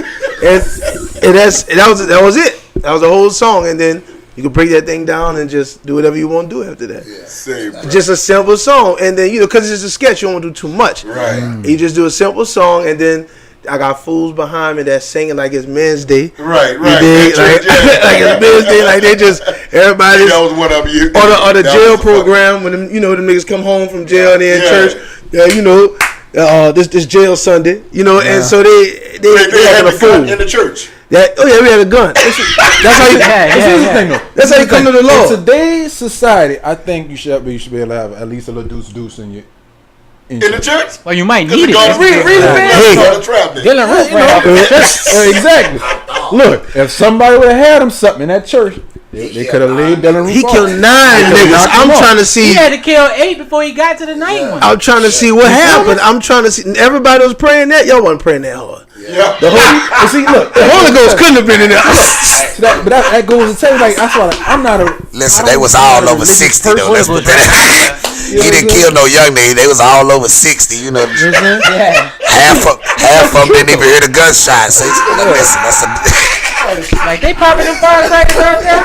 And that was it. That was the whole song. And then you can break that thing down and just do whatever you want to do after that. Yeah, same, just a simple song. And then, because it's just a sketch, you don't want to do too much. Right. You just do a simple song, and then I got fools behind me that singing like it's Men's Day. Right. Like it's Men's Day. Like they just, everybody. That was one of you. Or the jail program when them niggas come home from jail and they in church. Yeah, this jail Sunday. And so they had a fool in the church. We had a gun. That's how you come to the Lord. In today's society, I think you should be able to have at least a little deuce in your in the church. Well, you might need it. Exactly. Look, if somebody would have had him something in that church, they could have laid Dylan Roof. He killed 9 niggas. I'm trying to see. He had to kill 8 before he got to the 9th one. I'm trying to see what happened. I'm trying to see. Everybody was praying that. Y'all wasn't praying that hard. Yeah. The Holy Ghost couldn't have been in there. But that goes to tell you, like, that's why I'm not a. Listen, they was all over 60 though. Let's put that. He didn't kill no young nigga. They was all over 60. Yeah. Half of them didn't even hear the gunshot. So listen, that's a. Like they popping them firecrackers out there.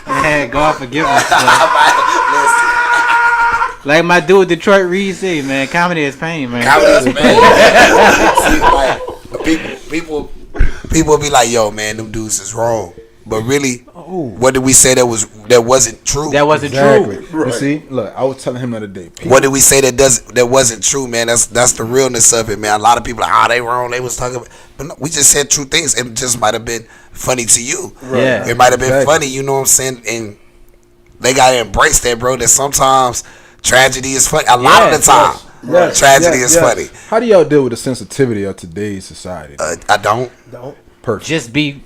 Man, God forgive us. Like my dude Detroit Reed said, man, comedy is pain, man. Comedy is pain. People be like, yo, man, them dudes is wrong. But really, what did we say that wasn't true? That wasn't true. Right. You see, look, I was telling him the other day. What did we say that wasn't true, man? That's the realness of it, man. A lot of people are they wrong. They was talking about, but no, we just said true things. It just might have been funny to you. Right. Yeah. It might have been funny, you know what I'm saying? And they gotta embrace that, bro. That sometimes tragedy is funny. A lot of the time, tragedy is funny. How do y'all deal with the sensitivity of today's society? I don't. Perfect. Just be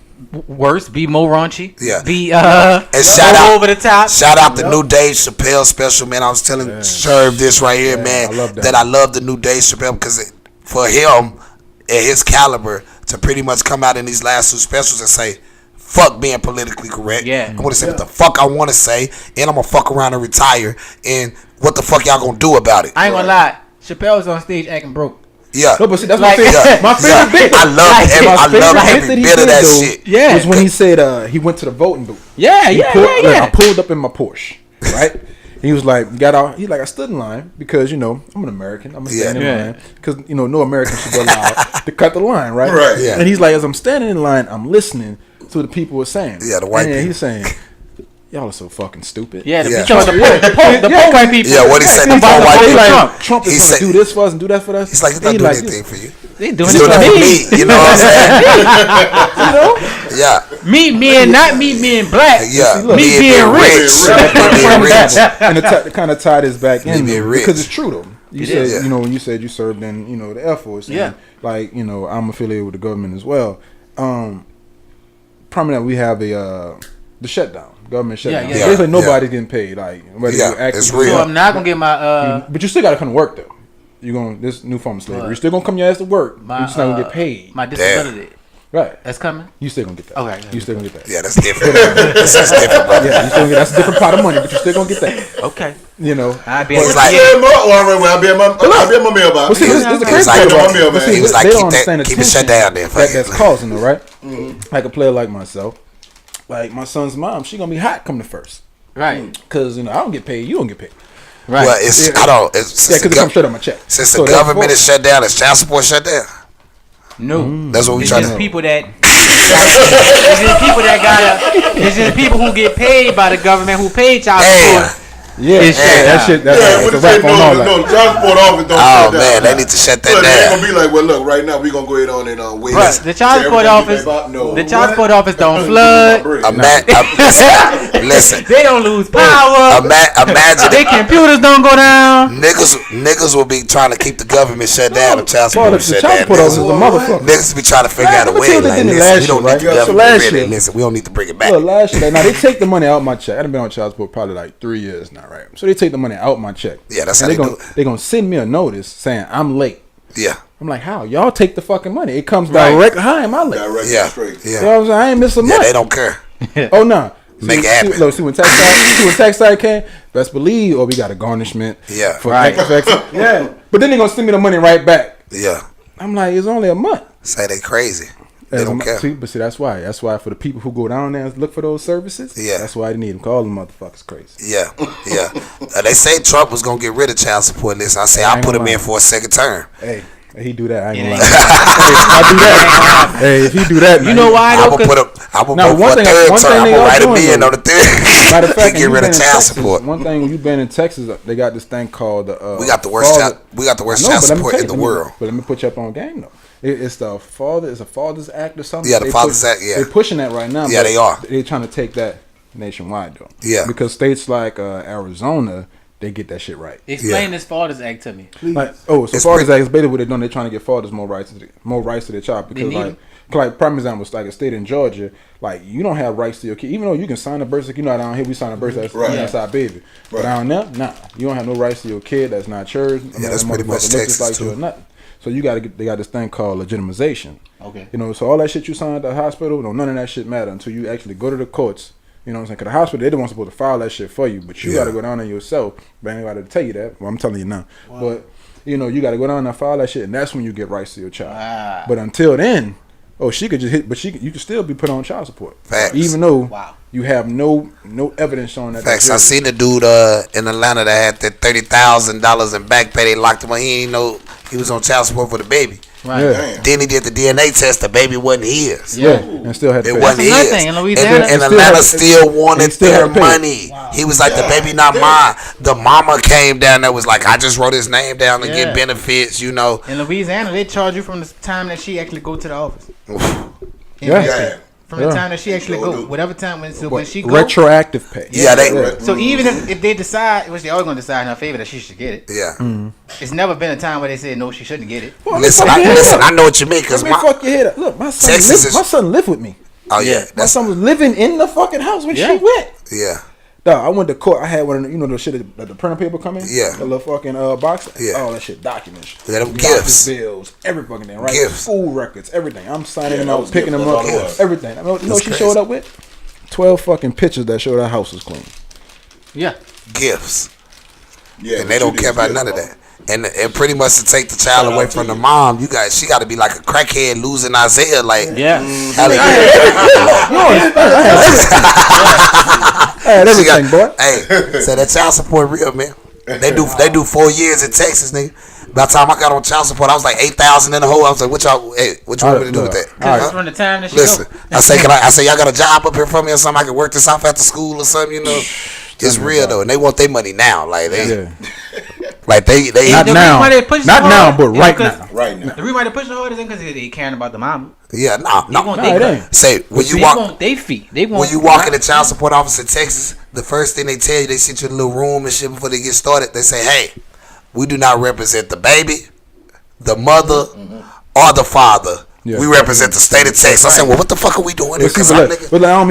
worse, be more raunchy. Yeah. Be and shout out over the top. Shout out the new Dave Chappelle special, man. I was telling Sherv this right here, man. I love the new Dave Chappelle because for him at his caliber to pretty much come out in these last 2 specials and say, fuck being politically correct. Yeah. I want to say what the fuck I want to say, and I'm gonna fuck around and retire. And what the fuck y'all gonna do about it? I ain't gonna lie. Chappelle was on stage acting broke. Yeah. No, but see, that's Like- my favorite bit. I love every bit of that shit. Yeah. Was when he said he went to the voting booth. Yeah, He pulled, like, I pulled up in my Porsche, right? He was like, got out. He like, I stood in line because I'm an American. I'm gonna stand in line because no American should be allowed to cut the line, right? Right. Yeah. And he's like, as I'm standing in line, I'm listening to what the people were saying. Yeah, the white and people. He's saying, y'all are so fucking stupid. Yeah, the Yeah. poor white people. Yeah, what he said, the He's poor white like, people. Trump is He going said- to do this for us and do that for us. He's like, he's not He doing like anything this. for you. They doing He's it doing for it for me. me. You know what I'm saying? Yeah. Me being not me being black. Yeah. Me being rich. Me being rich. And to kind of tie this back in being though, rich. because it's true though. You It said is. when you said you served in the Air Force. And, Yeah. like I'm affiliated with the government as well. Prominent we have the shutdown, government shutdown. Yeah. Basically nobody's getting paid. Like whether Yeah, you're active, it's real. So I'm not gonna get my but you still got to come to work though. You're going this new form of slavery. You're still gonna come your ass to work. my You're just not gonna get paid. my disability. Right. That's coming. You still gonna get that. Okay. You still gonna get that. Yeah, that's different. That's different, bro. Yeah, you still gonna get that's a different pot of money, but you're still gonna get that. Okay. I be He's able like, to I'll be at my mailbox. Well, see, this is the He was crazy like, part about he it. But see, he was like, they keep don't understand the keep it shut tension down there. that's causing though, right? Like a player like myself, like my son's mom, she gonna be hot come the first, Right. because I don't get paid, you don't get paid. Right. Well, it's I don't. It's, Yeah, because it comes straight on my check. Since So the government therefore- is shut down, is child support shut down? No. That's what we It's trying just to. people that. It's just people that gotta. It's just people who get paid by the government who pay child Damn. support. Yeah, It's yeah, shut that down. shit. That's Yeah, it's when a they say wrap on all that. no, child support office don't Oh shut down. man, they need to shut that Look, they ain't down. gonna be like, well, look, right now we gonna go ahead on and wait. Right. The child support office. The child support office don't flood. Listen, They don't lose power. imagine Their it. computers don't go down. Niggas will be trying to keep the government shut down. The child Well, support the shut child down. support office is a motherfucker. Niggas be trying to figure out a Let me way. tell you Like, what they did listen, last we don't year, need the right? So government. last Really, year- listen, we don't need to bring it back. Look, last year, now they take the money out my check. I've been on child support probably like 3 years now, right? So they take the money out my check. Yeah, that's and how they do They're gonna send me a notice saying I'm late. Yeah, I'm like, how? Y'all take the fucking money. It comes Right. direct. How am I late? Direct yeah, straight. You know yeah. what I'm saying? I ain't missing Yeah, money. they don't care. Oh no. Make it happen. Look, see when tax side came, best believe, or we got a garnishment. Yeah. For Right. yeah. But then they're gonna send me the money right back. Yeah, I'm like, it's only a month. say they crazy. They don't care. See, but see, that's why. That's why for the people who go down there and look for those services. Yeah. That's why they need them. Call them motherfuckers crazy. Yeah, yeah. They say Trump was gonna get rid of child support. Listen, I say I'll ain't put him gonna in lie. for a second term. Hey, he do that. I ain't gonna It lie. ain't- Hey, if I do that. Hey, if he do that, You know why I'm though? gonna 'Cause put him. I'm gonna Now, go one for a thing- third one term. thing I'm they gonna are write him doing, in though. on the third. Matter of fact, Get when rid you of been in child Texas, support. one thing when you've been in Texas, they got this thing called the. We got the worst. father- We got the worst I know, child but let me support tell in you, the world. But let me put you up on game though. It's the father. It's a Father's Act or something. Yeah, the Father's Act, yeah. They're pushing that right now. Yeah, but they are. They're trying to take that nationwide though. Yeah. Because states like Arizona, they get that shit right. Explain this Father's Act to me. Like, It's Father's Act is basically what they're doing. They're trying to give fathers more rights to their child because need like prime example, like a state in Georgia, like you don't have rights to your kid, even though you can sign a birth certificate. You know, down here we sign a birth certificate that's our baby, but down there, nah, you don't have no rights to your kid. That's not yours. Yeah, that's pretty much Texas too. Or nothing. So you got to they got this thing called legitimization. Okay. You know, so all that shit you sign at the hospital, none of that shit matter until you actually go to the courts. You know what I'm saying? Because the hospital, they're the ones supposed to file that shit for you, but you got to go down there yourself. But ain't nobody to tell you that. Well, I'm telling you now. Wow. But you know, you got to go down there and file that shit, and that's when you get rights to your child. Wow. But until then, she could just hit. But you can still be put on child support, Facts. even though Wow. you have no evidence showing that. Facts. I that's seen the dude in Atlanta that had that $30,000 in back pay. They locked him up. He ain't know he was on child support for the baby. Right. Yeah. Then he did the DNA test. The baby wasn't his. Yeah, and still had to It pay. wasn't That's another his. thing. In Louisiana, and Still Atlanta had- still wanted still had their to pay. money. He was like, the baby not mine. The mama came down there was like, I just wrote his name down to Yeah. get benefits, you know. In Louisiana, they charge you from the time that she actually go to the office. Yeah. From the time that she actually go, whatever time when she go. Retroactive pay. Yeah, they. So even if they decide, which they always gonna decide in her favor that she should get it, Yeah. it's never been a time where they said no, she shouldn't get it. Listen, I know what you mean, because Let me fuck your head up. Look, my son lived with me. Oh yeah, My son was living in the fucking house when Yeah. she went. yeah. Dog, I went to court. I had one of the, the shit that the printer paper come in. Yeah. The little fucking box. Yeah. All that shit, documents. Yeah, them doctor's gifts. bills, every fucking thing, right? Gifts. School records, everything. I'm signing them that out, was picking gifts. them up, That's all it was. everything. I mean, you know what she That's showed crazy. up with? 12 fucking pictures that showed her house was clean. Yeah. Gifts. and they don't care about none of that. And pretty much to take the child away from the mom, she got to be like a crackhead losing Isaiah. Like, everything, boy. Hey, so that child support real, man. They do 4 years in Texas, nigga. By the time I got on child support, I was like 8,000 in the hole. I was like, what you want me to do with that? Because from the time that she listen, I say, y'all got a job up here for me or something? I can work this off after school or something, you know? It's real though, and they want their money now. Like they not now, but right now. The reason why they push the hard is because they caring about the mama. Yeah, no. Say when you want their feet. When you walk in the child support office in Texas, the first thing they tell you, they sit you in a little room and shit before they get started. They say, "Hey, we do not represent the baby, the mother, or the father." Yeah. We represent the state of Texas. I said, well, what the fuck are we doing here? But I don't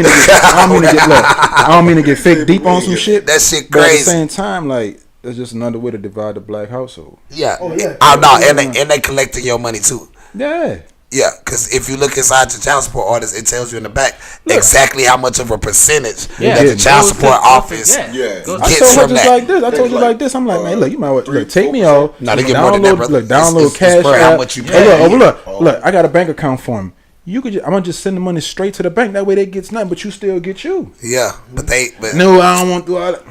mean to get fake deep on some shit. That shit crazy. But at the same time, like, it's just another way to divide the black household. Yeah. And they collecting your money too. Yeah. Yeah, because if you look inside your child support orders, it tells you in the back exactly how much of a percentage that the child support office gets from that. I told you like this. I'm like, man, look, you might want to take me off. No, they get more than that, brother. Look, download cash app. How much you pay. Look, I got a bank account for him. I'm gonna just send the money straight to the bank. That way they get nothing, but you still get you. Yeah, but no, I don't want to do all that.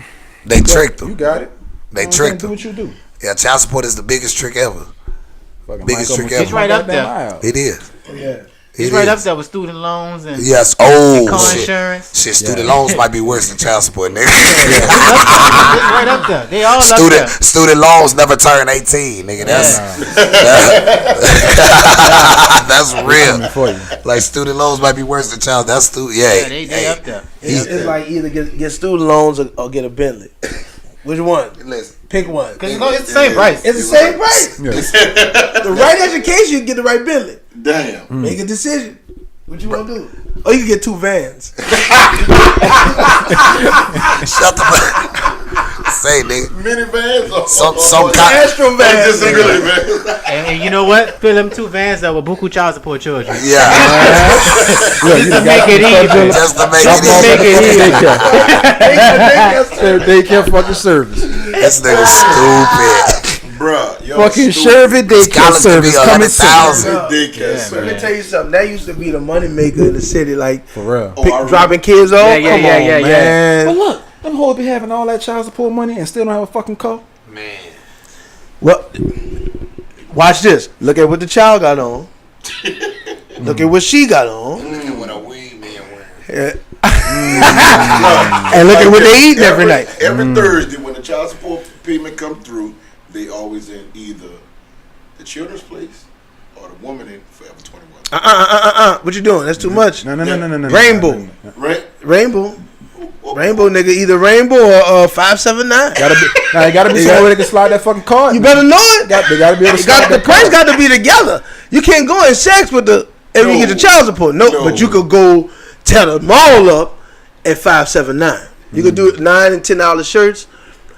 They tricked them. You got it. They tricked them. Do what you do. Yeah, child support is the biggest trick ever. Biggest trick ever. It's right up there. It is. Yeah. It's right up there with student loans and car insurance. Shit, student loans might be worse than child support, nigga. It's right up there. They all up there. Student loans never turn 18, nigga. That's real. Like student loans might be worse than child. That's student. Yeah, they up there. It's like either get student loans or get a Bentley. Which one? Listen. Pick one. Because it's the same price. It's the same price. The right education, you get the right Bentley. Damn. Make a decision. What you want to do? Oh, you can get 2 vans. Shut the fuck. Say, nigga. Minivans or some Astro vans. And you know what? Fill them 2 vans that were buku child support children. Yeah. Just to make it easy. Just to make it easy. Daycare fucking service. This nigga stupid. Bruh, fucking Shervey daycare service coming soon. Let me tell you something. That used to be the money maker in the city, like for real. Dropping kids off. Yeah. But look, them hoes be having all that child support money and still don't have a fucking car. Man. Well, watch this. Look at what the child got on. Look at what she got on. Look at what a weed man wearing. And look at what they eat every night. Every Thursday when the child support payment come through, they always in either the children's place or the woman in Forever 21. What you doing? That's too much. No. Rainbow. Rainbow, nigga. Either Rainbow or 579. Gotta be somewhere they can slide that fucking card. You better know it. They gotta be able to slide the price got to be together. You can't go in sex with you get the child support. No, but you could go tell them all up at 579. You could do it $9 and $10 shirts,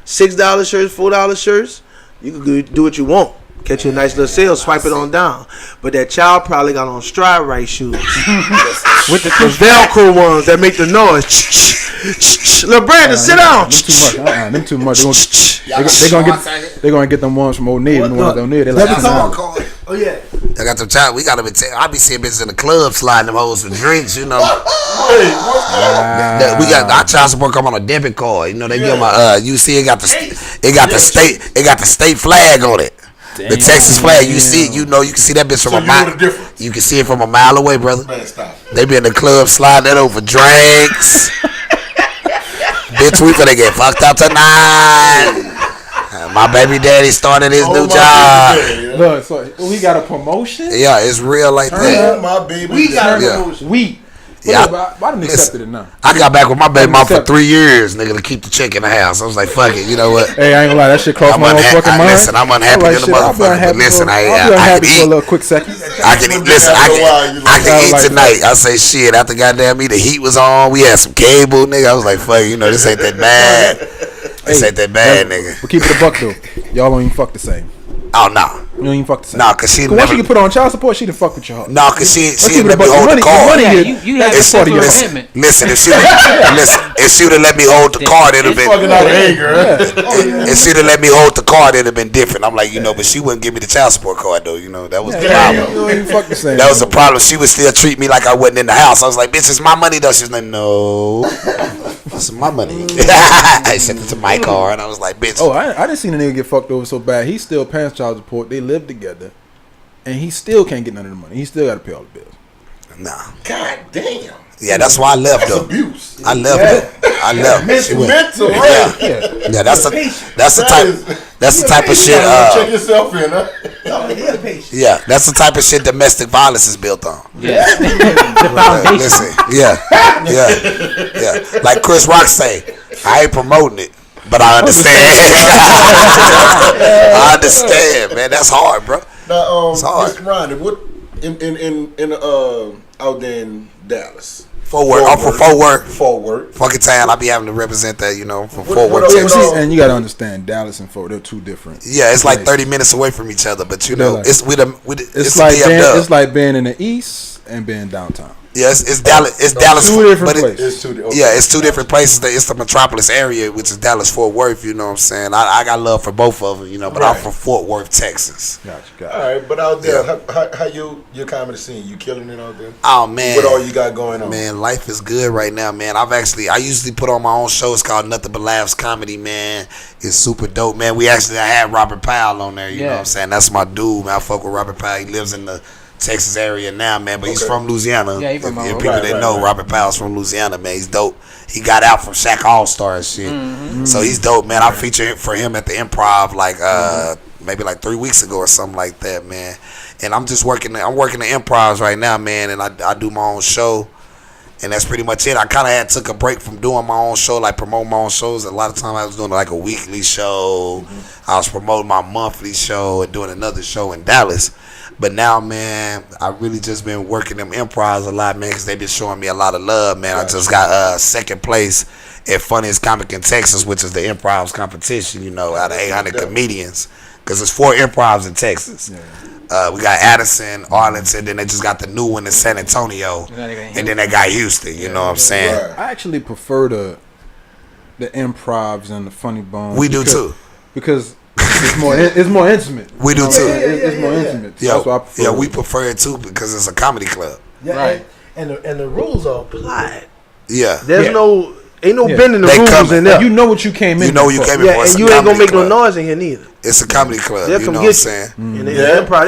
$6 shirts, $4 shirts. You could do what you want. Catch you a nice little sale, swipe it on down. But that child probably got on stride right shoes. With the Velcro ones that make the noise. Little Brandon, sit down. Them too much. They gonna get them ones from Old Navy. They like oh yeah. I got them child. We got them. I be seeing bitches in the club sliding them hoes for drinks. You know. We got our child support come on a debit card. You know they give my. You see it got the state flag on it. Damn. The Texas flag, you see it, you know, you can see that bitch from a mile. You can see it from a mile away, brother. Man, stop. They be in the club sliding that over drinks. Bitch, we finna get fucked up tonight. My baby daddy started his new job. Look, so we got a promotion? Yeah, it's real like that. My baby we got a promotion. Yeah, I done accepted it now. I got back with my baby mom for 3 years, nigga, to keep the chick in the house. I was like, fuck it, you know what? Hey, I ain't gonna lie, that shit crossed my motherfucking mind. Listen, I'm unhappy in the motherfucker, but listen, I can eat. For a little quick second. I can eat. Listen, I can eat tonight. I say shit. After goddamn me, the heat was on. We had some cable, nigga. I was like, fuck, you know, this ain't that bad. This ain't that bad, nigga. But keep it a buck though. Y'all don't even fuck the same. Oh no. You don't even fuck the same. Nah, cause she once never. you get put on child support, she done fuck with your heart. Nah, cause she keep it let a me buck. hold the card. Yeah, you have It's part of your listen, commitment. listen, if she would have let me hold the card, it'd have been. Fucking out of anger. If she'd have let me hold the card, it'd have been different. I'm like, but she wouldn't give me the child support card though. That was the problem. You don't even fuck the same. That was the problem. She would still treat me like I wasn't in the house. I was like, bitch, it's my money though. She's like, no, it's my money. I sent it to my car, and I was like, bitch. Oh, I didn't see the nigga get fucked over so bad. He still pays child support. They live together, and he still can't get none of the money. He still got to pay all the bills. Nah. God damn. Yeah, that's why I left though. Abuse. I left though. I left. Mental, right? Yeah, that's the type of shit. Check yourself in, huh? Yeah, that's the type of shit domestic violence is built on. Yeah. The foundation. Listen, yeah. Like Chris Rock say, I ain't promoting it, but I understand. I understand, man. That's hard, bro. Now, It's hard. Mr. Ronnie, what in out there in Dallas? Fort Worth. I'm from Fort Worth. Fort Worth. Fucking town. I be having to represent that, from Fort what Worth, else? Texas. And you got to understand, Dallas and Fort, they're two different. Yeah, it's like places. 30 minutes away from each other, but like- it's with It's a like DFW. it's like being in the east and being downtown. Yeah, it's Dallas. It's Dallas. Two different but places. It's two different places. It's the metropolis area, which is Dallas Fort Worth. You know what I'm saying? I got love for both of them. But I'm from Fort Worth, Texas. Gotcha. All right, but out there, how your comedy scene? You killing it out there? Oh man, What all you got going on? man, life is good right now, man. I usually put on my own show. It's called Nothing But Laughs Comedy, man. It's super dope, man. I had Robert Powell on there. You know what I'm saying? That's my dude, man. I fuck with Robert Powell. He lives in the Texas area now, man, but he's from Louisiana. Yeah, he from if people that know, Robert Powell's from Louisiana, man. He's dope. He got out from Shaq All-Star and shit. Mm-hmm. So he's dope, man. I featured for him at the Improv maybe like 3 weeks ago or something like that, man. And I'm working the Improvs right now, man, and I do my own show. And that's pretty much it. I kind of took a break from doing my own show, like promoting my own shows. A lot of time I was doing like a weekly show. Mm-hmm. I was promoting my monthly show and doing another show in Dallas. But now, man, I really just been working them Improvs a lot, man, because they been showing me a lot of love, man. I just got second place at Funniest Comic in Texas, which is the Improvs competition, out of 800 comedians, because there's 4 Improvs in Texas. Yeah. We got Addison, Arlington, then they just got the new one in San Antonio, and then they got Houston. You know what I'm saying? I actually prefer the Improvs and the Funny Bones. We do too, because it's more intimate. We do too. It's more intimate. So that's why I prefer. Yeah, we prefer it too because it's a comedy club. Yeah, right. And the rules are applied. Yeah. There's ain't no bending the rules in there. You know what you came in. You know what you came in for. And you ain't gonna make no noise in here neither. It's a comedy club. They'll You come know get what I'm saying? And they'll come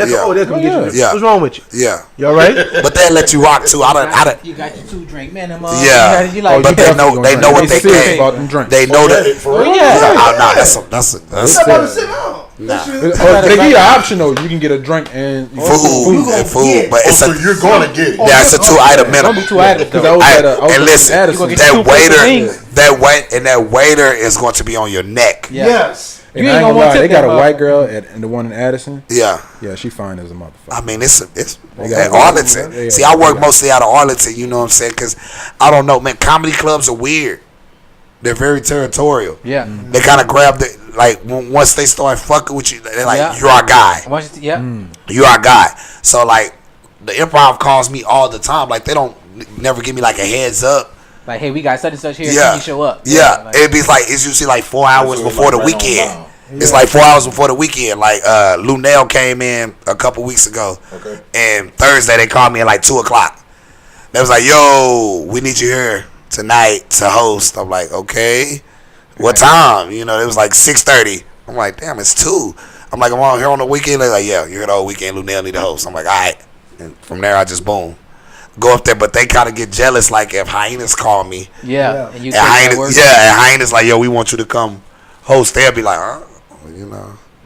get you. Yeah. What's wrong with you? Yeah. You all right? But they let you rock too. You got your 2-drink minimum. Yeah. You like, But they know what they can. They know that. That's about to sit down. They give you an option though. You can get a drink and food. But it's you're gonna get it. Yeah, it's a 2-item minimum. Don't be too added though. And listen, that that waiter is going to be on your neck. Yes. You ain't gonna want to. They got a white girl and the one in Addison. Yeah. Yeah, she fine as a motherfucker. I mean, it's at Arlington. See, I work mostly out of Arlington. You know what I'm saying? Because I don't know, man. Comedy clubs are weird. They're very territorial. Yeah. They kind of grab once they start fucking with you, they're like, you're our guy. You're our guy. So like, the Improv calls me all the time. Like, they don't never give me like a heads up. Like, hey, we got such and such here. Yeah. Can you show up? Yeah. It's usually like 4 hours before the weekend. It's like 4 hours before the weekend. Like Lunel came in a couple weeks ago, and Thursday they called me at like 2:00. They was like, "Yo, we need you here tonight to host." I'm like, "Okay, what time?" It was like 6:30. I'm like, "Damn, it's 2." I'm like, "I'm on here on the weekend." They're like, "Yeah, you're here the whole weekend. Lunel need to host." I'm like, "All right." And from there, I just boom. Go up there, but they kind of get jealous. Like if Hyenas call me, and you and Hyenas like, "Yo, we want you to come host." They'll be like,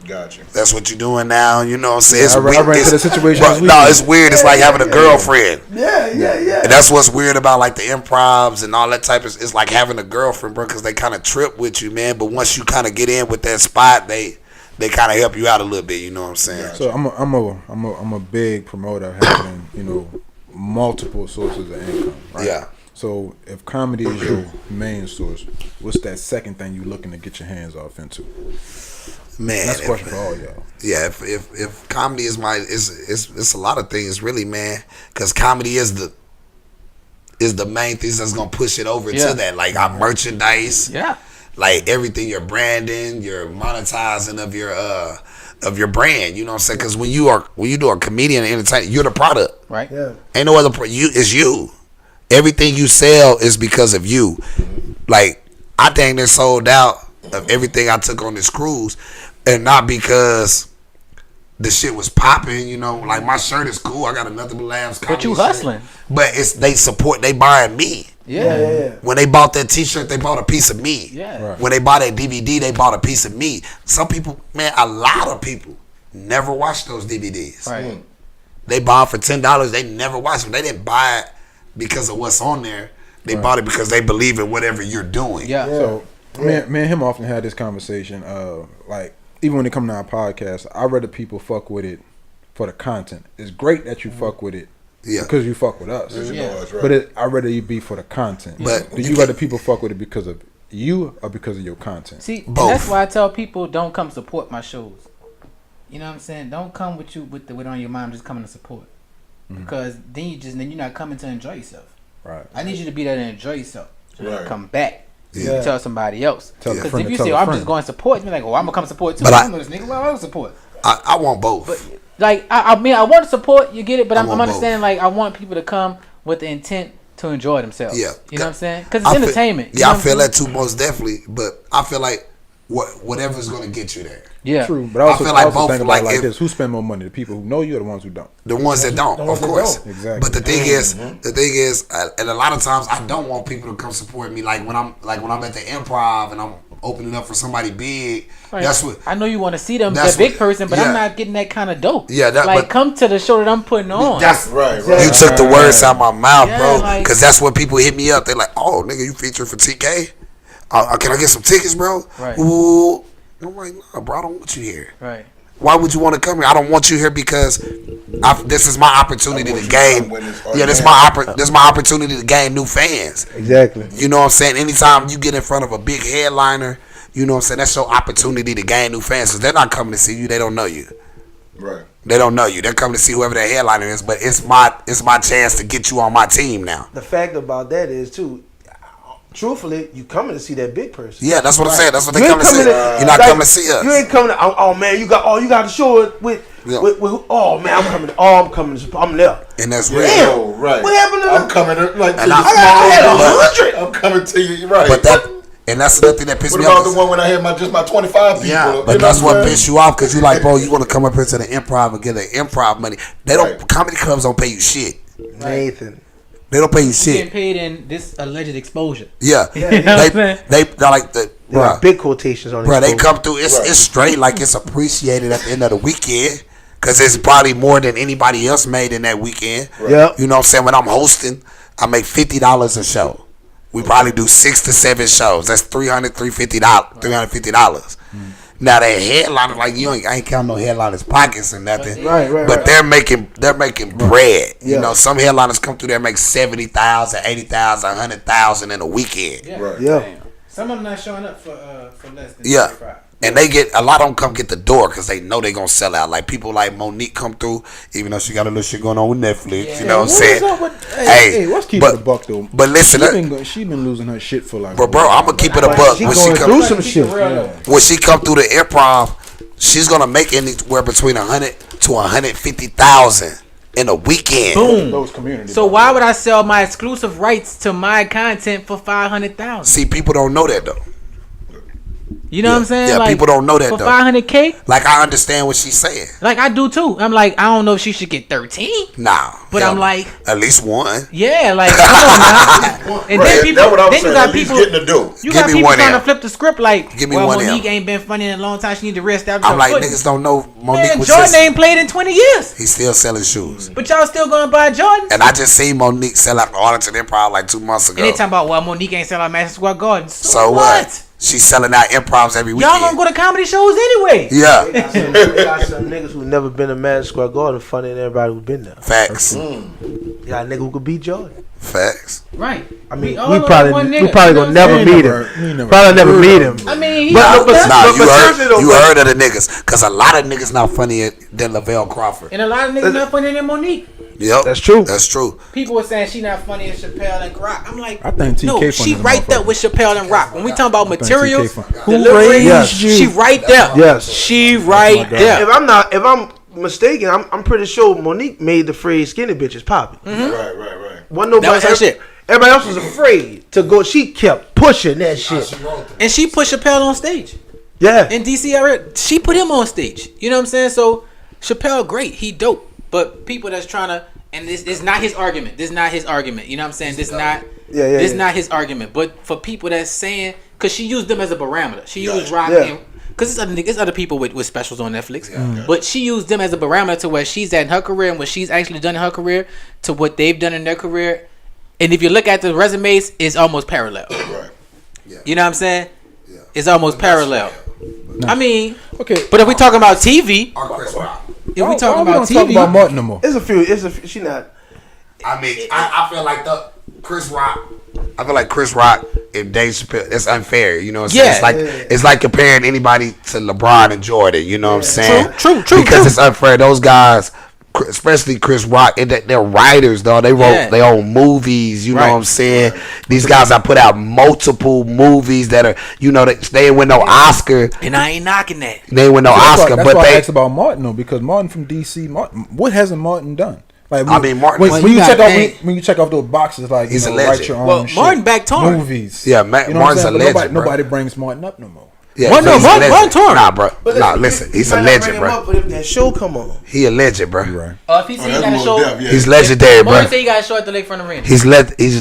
Gotcha. That's what you're doing now. You know what I'm saying? I ran into the situation. It's weird. It's like having a girlfriend. Yeah. And that's what's weird about like the Improvs and all that type of. It's like having a girlfriend, bro, because they kind of trip with you, man. But once you kind of get in with that spot, they kind of help you out a little bit. You know what I'm saying? So I'm a big promoter having multiple sources of income. Right? Yeah. So if comedy is your main source, what's that second thing you're looking to get your hands off into? Man, that's a question for all y'all. Yeah, if comedy is it's a lot of things really, man. Because comedy is the main things that's gonna push it over to that. Like our merchandise. Yeah. Like everything, your branding, your monetizing of your brand. You know what I'm saying? Because when you do a comedian and entertainer, you're the product. Right. Yeah. Ain't no other it's you. Everything you sell is because of you. Like I dang near sold out of everything I took on this cruise, and not because the shit was popping, you know. Like my shirt is cool. I got another Labs. But you hustling. Shirt. But they buying me. Yeah. When they bought that T-shirt, they bought a piece of me. Yeah. Right. When they bought that DVD, they bought a piece of me. Some people, man, a lot of people never watch those DVDs. Right. They bought for $10. They never watch them. They didn't buy it because of what's on there. They bought it because they believe in whatever you're doing. Yeah. So me and him often had this conversation. Like even when it comes to our podcast, I rather people fuck with it for the content. It's great that you fuck with it. Yeah. Because you fuck with us. Right. But I'd rather you be for the content. But do you rather people fuck with it because of you or because of your content? See, and Both. that's why I tell people don't come support my shows. You know what I'm saying? Don't come with on your mind, just coming to support. Because then you're not coming to enjoy yourself. Right. I need you to be there to enjoy yourself. So Right. come back. Yeah. Tell somebody else. Tell a Because friend if to you tell say, a I'm friend. just going to support, you're like, I'm going to come support too. But I know this nigga. Well, I want to support. I want both. But like, I mean, I want to support, you get it, but I'm want understanding, like, I want people to come with the intent to enjoy themselves. Yeah. You know what I'm saying? Because it's I feel- entertainment. Yeah, I You know feel what I'm that too, most definitely. But I feel like whatever's going to get you there. Yeah. True, but I also, feel like I also both, think about it like, like this: who spend more money, the people who know you or the ones who don't? The ones that don't, of course. Exactly. But the thing is, and a lot of times I don't want people to come support me. Like when I'm at the Improv and I'm opening up for somebody big. Right. That's what I know you want to see them, that's that big what- person, but yeah. I'm not getting that kind of dope. Yeah, like but- come to the show that I'm putting on. That's Right. You took the words out my mouth, Yeah, bro. like- Because that's what people hit me up. They're like, "Oh, nigga, you featuring for TK? Can I get some tickets, bro?" Right. Ooh. I'm like, "Nah, bro, I don't want you here. Right. Why would you want to come here? I don't want you here because this is my opportunity to gain. Yeah, this is my opportunity to gain new fans. Exactly. You know what I'm saying? Anytime you get in front of a big headliner, you know what I'm saying, that's your opportunity to gain new fans. Because they're not coming to see you. They don't know you. Right. They don't know you. They're coming to see whoever that headliner is. But it's my chance to get you on my team now. The fact about that is too, truthfully, you coming to see that big person. Yeah, that's what I'm saying. That's what they You come ain't to see. You're not like, coming to see us. You ain't coming to, oh man, you got to show it with oh man, I'm coming I'm there. And that's real. Damn, right. What happened to I'm coming to, like, to And the I small had 100. I'm coming to you, right. And that's the thing that pissed What me about off. the one when I had my 25 people? Yeah, You but know that's what I'm saying? pissed you off because you like, bro, you want to come up here to the Improv and get the Improv money. They don't. Right. Comedy clubs don't pay you shit. Nathan. They don't pay you Getting shit. paid in this alleged exposure. Yeah, You know what I'm saying? they like the They got bruh. big quotations on it. Bro, they come through. It's straight like it's appreciated at the end of the weekend because it's probably more than anybody else made in that weekend. Yep. You know what I'm saying? When I'm hosting, I make $50 a show. We probably do 6 to 7 shows. That's $350. Now that headliner, like I ain't counting no headliners' pockets or nothing. Right. But they're making bread. Yeah. You know, some headliners come through there and make 70,000, 80,000, 100,000 in a weekend. Right. Yeah. Some of them not showing up for less than Yeah. 35. And they get a lot of them come get the door because they know they gonna sell out. Like people like Monique come through, even though she got a little shit going on with Netflix. Yeah. You know what I'm saying? Hey, let's keep it a buck though. But listen, she been losing her shit for like. bro, I'm gonna keep it a buck. She When going she through come, some shit. when she come through the Improv, she's gonna make anywhere between 100 to 150,000 in a weekend. Boom. Those communities. So why would I sell my exclusive rights to my content for 500,000? See, people don't know that though. You know what I'm saying? Yeah, like, people don't know that for though. 500K. Like I understand what she's saying. Like I do too. I'm like, I don't know if she should get 13, Nah, but hell I'm no. like, at least one. yeah, like come on now. And then people, That's what I'm then saying. you got At least people getting the dough. You Give got me people one trying M. to flip the script like, Give me well, one M. Monique ain't been funny in a long time. She need to reestablish I'm her like footing. niggas don't know Monique Man, was Jordan just. ain't played in 20 years. He's still selling shoes. But y'all still going to buy Jordan? And I just seen Monique sell out the Arlington Improv like 2 months ago. And they talking about, well, Monique ain't selling out Madison Square Garden. So what? She's selling out improvs every weekend. Y'all gonna go to comedy shows anyway. Yeah. They got some niggas who never been to Madison Square Garden funnier than everybody who's been there. Facts. You got a nigga who could beat Jordan. Facts. Right. I mean, we probably gonna never meet him. Probably never meet him. I mean, you heard of the niggas, because a lot of niggas not funnier than Lavelle Crawford. And a lot of niggas not funnier than Monique. Yep. That's true. That's true. People were saying she not funny as Chappelle and Rock. I'm like, I think TK no, she right there with Chappelle and Rock. When we talking about materials, delivery, she right there. Yes. She right there. If I'm mistaken, I'm pretty sure Monique made the phrase "skinny bitches" popping. Right. That was her shit. Everybody else was afraid to go. She kept pushing that shit, and she put Chappelle on stage. Yeah, in DC area, she put him on stage. You know what I'm saying? So Chappelle, great, he dope. But people that's trying to, and this is not his argument. This is not his argument. You know what I'm saying? This is not his argument. But for people that's saying, because she used them as a barometer. She used Rock and, because it's other people with specials on Netflix. Yeah. But she used them as a barometer to where she's at in her career and what she's actually done in her career to what they've done in their career. And if you look at the resumes, it's almost parallel. Right. Yeah. You know what I'm saying? Yeah. It's almost parallel. No. I mean, okay. But if we talking about TV, if we talking about TV, talk about Martin no more. It's a few. She not. I mean, I feel like Chris Rock. I feel like Chris Rock and Dave Chappelle. That's unfair. You know what I'm saying? It's like comparing anybody to LeBron and Jordan. You know what I'm saying? True. Because it's unfair. Those guys, especially Chris Rock, and they're writers, though. They wrote their own movies. You know what I'm saying? These guys have put out multiple movies that are, they ain't win no Oscar. And I ain't knocking that. They ain't win no Oscar. That's why I asked about Martin, though, because Martin from DC. What hasn't Martin done? Like, Martin. When you check off those boxes, like he's a legend. Write your own shit. Martin back torn. Movies. Yeah, Martin's a legend. Nobody brings Martin up no more. Yeah, Martin torn. Nah, bro. Listen, he's a legend, bro. But if that show come on, he a legend, bro. Right. If he say he got a show, he's legendary, bro. Martin say he got a show at the Lakefront Arena. He's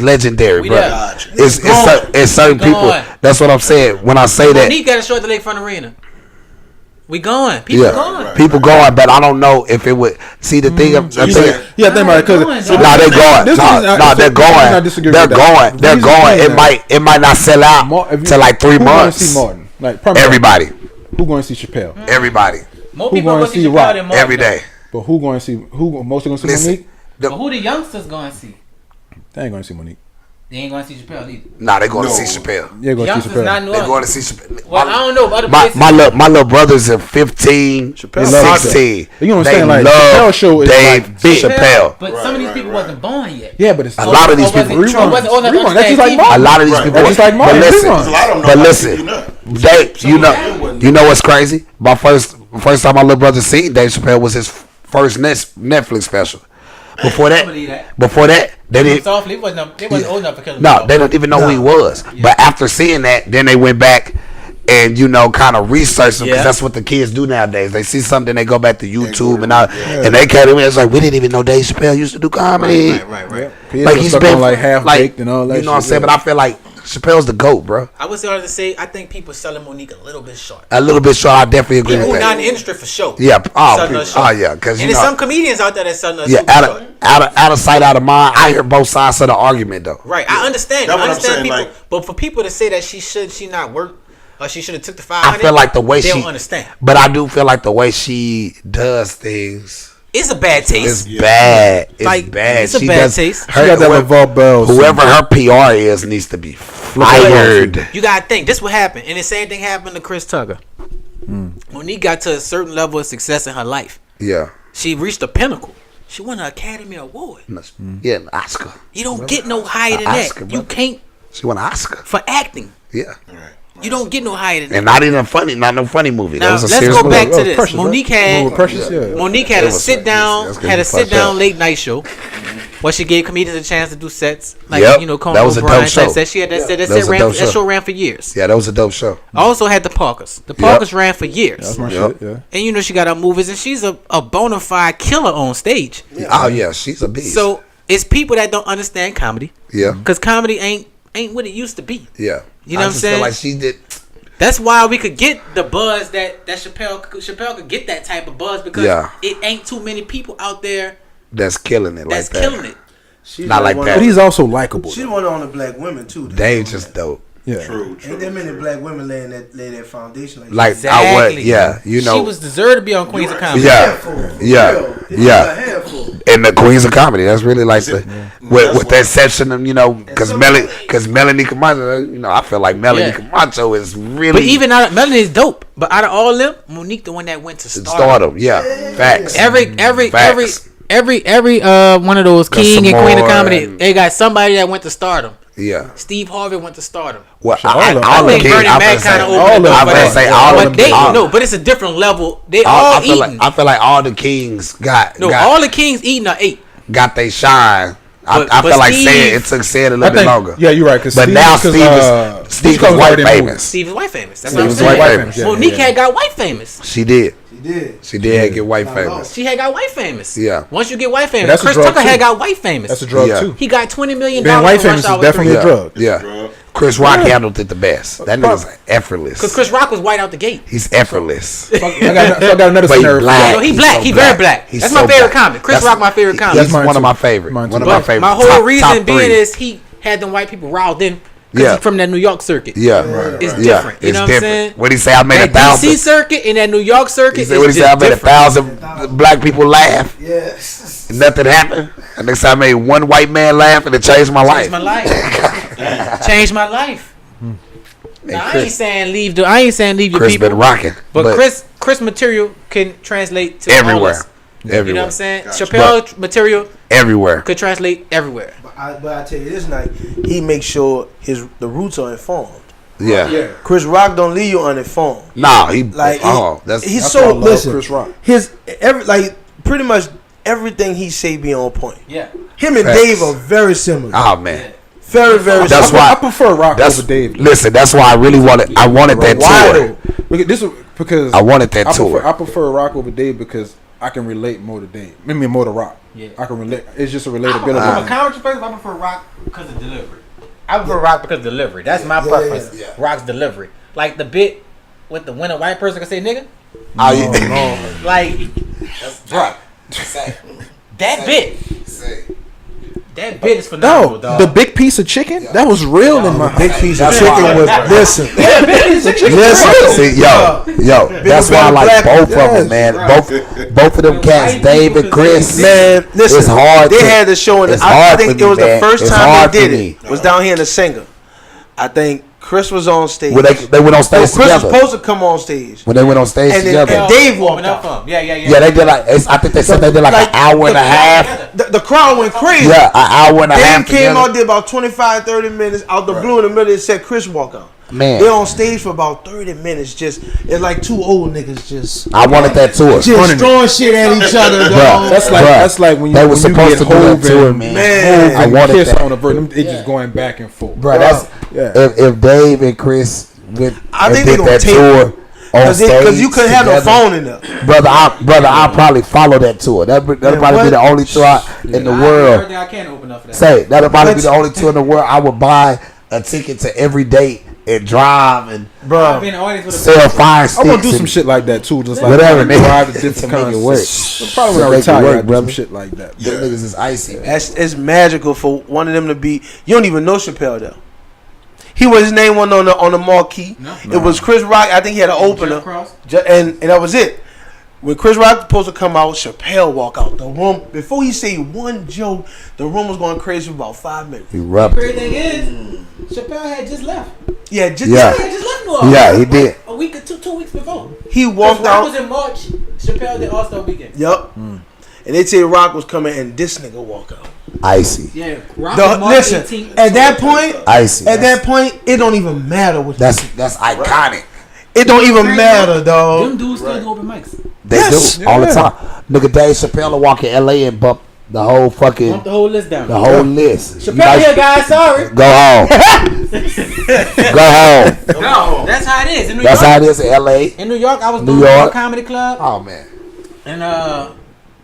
legendary, bro. It's certain people. That's what I'm saying when I say that. Monique got a show at the Lakefront Arena. We going. People going. People going, but I don't know if it would. See, the thing. Think about it, because they're going. They're going. They're going. It might not sell out to like 3 months. See Martin? Like everybody. Who going to see Chappelle? Everybody. More people going to see Rock every day. But who going to see? Who most going to see Monique? But who the youngsters going to see? They ain't going to see Monique. They ain't going to see Chappelle either. Nah, they going to see Chappelle. Yeah, going to see Chappelle. They going to see Chappelle. Well, I don't know. Other places. My little brothers are 15, 16. You know what I'm saying? Like Chappelle show is Dave like Chappelle. But some of these people wasn't born yet. Yeah, but it's a lot of these people. That's just like Martin. A lot of these people. That's just like Martin. But listen, Dave. You know what's crazy? My first time my little brother seen Dave Chappelle was his first Netflix special. Before that, they didn't. They wasn't old enough for killing. No, they don't even know who he was. Yeah. But after seeing that, then they went back and kind of researched him, because that's what the kids do nowadays. They see something, they go back to YouTube and they came in. It's like, we didn't even know Dave Chappelle used to do comedy. Right. Yeah. Like he's been like half baked and all that. You know what I'm saying? But I feel like Chappelle's the GOAT, bro. I would say I think people selling Monique a little bit short. I definitely agree with that. People not in the industry for sure. Yeah. Yeah. Because there's some comedians out there that selling us. Yeah. Out of sight, out of mind. I hear both sides of the argument, though. Right. I understand. People, but for people to say that she not work, or she should have took the 500. I feel like the way they don't understand. But I do feel like the way she does things. It's a bad taste. It's bad. It's bad. It's a bad taste. She got that LeVar Bell. Whoever her PR is needs to be fired. You gotta think. This what happened, and the same thing happened to Chris Tucker. Monique got to a certain level of success in her life. Yeah. She reached the pinnacle. She won an Academy Award. Yeah, an Oscar. You don't get no higher than that. You can't. She won an Oscar for acting. Yeah. You don't get no higher than that. And not even funny, not no funny movie. Now, that was a let's go back to this. Precious, Monique had a sit down late night show where she gave comedians a chance to do sets. Like, Conan that was a dope show. She had that show ran for years. Yeah, that was a dope show. Also had the Parkers. The Parkers ran for years. That's my shit, yeah. And she got her movies, and she's a bona fide killer on stage. Yeah. Oh yeah, she's a beast. So it's people that don't understand comedy. Yeah. Because comedy ain't what it used to be. Yeah. You know what I'm saying? Feel like she did. That's why we could get the buzz that Chappelle could get that type of buzz, because it ain't too many people out there that's killing it. That's killing it. She's not like that. But he's also likable. She's one on the black women too. Dave just dope. Yeah, True. Ain't that many black women lay that foundation like exactly. you know, she was deserved to be on Queens of Comedy. Yeah. And the Queens of Comedy. That's really like with the exception of because Melanie Camacho. I feel like Melanie Camacho is really. But even Melanie is dope. But out of all of them, Monique the one that went to stardom. Yeah, facts. Every one of those King and Queen of Comedy, they got somebody that went to stardom. Yeah, Steve Harvey went to stardom. Well, I think Bernie Mac kind of opened it up for that. But it's a different level. They all eating. I feel like all the Kings all the Kings eating are 8. Got they shine. I feel like it took Sid a little bit longer. Yeah, you're right. But now Steve is white famous. Steve is white famous. That's what I'm saying. Monique had got white famous. She did. She did get white famous. She had got white famous. Yeah. Once you get white famous, Chris Tucker had got white famous. That's a drug too. He got $20 million. Being white famous is definitely a drug. Yeah. Chris Rock handled it the best. That nigga's effortless. Because Chris Rock was white out the gate. He's effortless. I got another scenario. He black. He very black. That's my favorite comic. Chris Rock, my favorite comic. He's one of my favorite. One of my favorite. My whole reason being is he had them white people riled in. Because he's from that New York circuit. Yeah. It's different. You know what I'm saying? What he say? I made 1,000. DC circuit and that New York circuit. What he say? I made 1,000 black people laugh. Yes. Nothing happened. And next time I made one white man laugh and it changed my life. Changed my life. Now, I ain't saying leave your Chris people. Been rocking. But Chris material can translate to everywhere. All us. Everywhere. You know what I'm saying? Chappelle material everywhere could translate everywhere. But I tell you this night, he makes sure the roots are informed. Yeah. Chris Rock don't leave you uninformed. Nah, he's so listen. Chris Rock. Pretty much everything he say be on point. Yeah. Him and Dave are very similar. Oh man. Very, very that's similar. why I prefer Rock over Dave. Listen, that's why I really wanted that tour. Because I wanted that tour. I prefer Rock over Dave because I can relate more to Dave. I mean more to Rock. Yeah. I can relate. It's just a relatability. From a comedy perspective, I prefer Rock because of delivery. I prefer Rock because of delivery. That's my preference. Yeah. Rock's delivery. Like the bit with the when a white person can say nigga. No. Like that's Rock. That bit. That bit is phenomenal, dog. The big piece of chicken that was real in my big piece of chicken was listen. See, yo, that's why I like both of them, man. Both of them cats, Dave and Chris. Man, listen, it's hard. They had the show, and I think it was the first time they did it. Was down here in the Singer. I think Chris was on stage. When they went on stage together. Chris was supposed to come on stage. When they went on stage together. And Dave walked out. Yeah, they did I think they said they did like an hour and a half. The crowd went crazy. Yeah, an hour and a half. Dave came out, did about 25, 30 minutes. Out the blue in the middle, it said Chris walk out. Man. They're on stage for about 30 minutes. It's like two old niggas just. I wanted that tour. Just throwing shit at each other, dog. That's like when you supposed to do that tour, man. I wanted Kiss that on the verge. They just going back and forth. Bro, if Dave and Chris did that tour on stage, because you couldn't have no phone in there. Brother, I'll probably follow that tour. That'll probably be the only tour in the world. I can't open up for that. That'll probably be the only tour in the world I would buy a ticket to every date and drive and sell fire sticks. I'm gonna do some shit like that too, just like whatever. Drive to different concerts. Probably when I retire, do some shit like that. Them niggas is icy. It's magical for one of them to be. You don't even know Chappelle though. His name wasn't on the marquee. No. It was Chris Rock. I think he had an opener, and that was it. When Chris Rock was supposed to come out, Chappelle walk out the room. Before he say one joke, the room was going crazy for about 5 minutes. He rubbed it. The thing is, Chappelle had just left. He had just left New Orleans. Yeah, he did. A week or 2 weeks before. He walked out. Rock was in March. Chappelle did All-Star Weekend. Yep. And they say Rock was coming, and this nigga walk out. Icy. Yeah. Listen, 18th, at that point, icy. At that point, it don't even matter what. That's iconic. It don't even matter, dog. Them dudes still do open mics. They do all the time. Nigga, Dave Chappelle will walk in LA and bump the whole fucking. Bump the whole list down. The whole list. Chappelle here, guys. Sorry. Go home. Go home. No, that's how it is in New York. That's how it is in LA. In New York, I was doing a comedy club. Oh man. And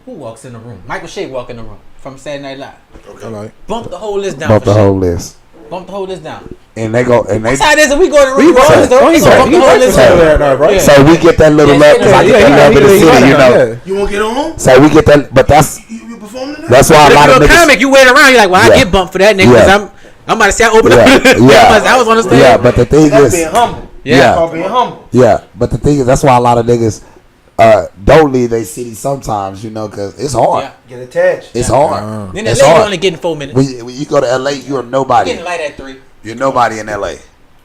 who walks in the room? Michael Shea walk in the room from Saturday Night Live. Okay. Bump the whole list down. Bump the whole list. Bump the whole list down. And they go and they. That's how it is. And we go to the room. Bump the whole list down. So we get that little love because I get that love in the city, you know. You won't get on? So we get that, but that's. You performing tonight? That's why a lot of niggas. Comic, you wait around. You're like, well, I get bumped for that nigga because I'm about to say I opened up. I was on the stage. Yeah, but the thing is, being humble. Yeah, being humble. Yeah, but the thing is, that's why a lot of niggas don't leave their city sometimes, because it's hard. Yeah. Get attached. It's hard. Then LA, you only getting 4 minutes. When you go to LA, you're nobody. Getting light at 3. You're nobody in LA.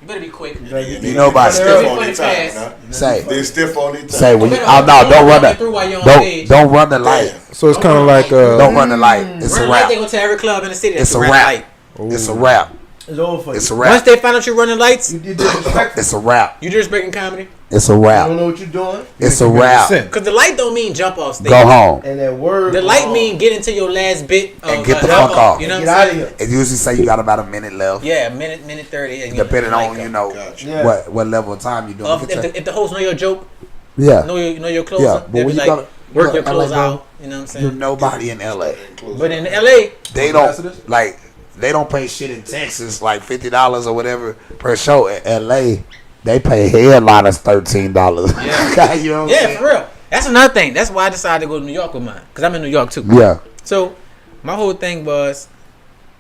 You better be quick. You nobody. Stiff on their time. Say. They're stiff on their time. Say when don't run that. Don't run the light. So it's kind of like don't run the light. It's a wrap. They go to every club in the city. It's a wrap. It's a wrap. It's over for you. It's a wrap. Once they find out you're running lights, You did disrespectful. It's a wrap. you disrespecting comedy. It's a You wrap. don't know what you're doing. It's a wrap. Because the light don't mean jump off stage. Go home. And that word. The light mean get into your last bit of And get the jump fuck off. You know Get what out I'm of saying? here. It usually say you got about a minute left. Yeah, minute 30. And Depending on Gotcha. Yeah. what level of time you doing. if the host know your joke, Yeah. know your closer, Yeah, but they'll when be you like, gotta work your LA, close bro, out. You know what I'm saying? You're nobody in LA. But in LA, They don't like. They don't pay shit in Texas like $50 or whatever per show. In LA, they pay headliners $13. Yeah. You know what I'm yeah, saying? for real. That's another thing. That's why I decided to go to New York with mine. Because I'm in New York too. Yeah, So, my whole thing was,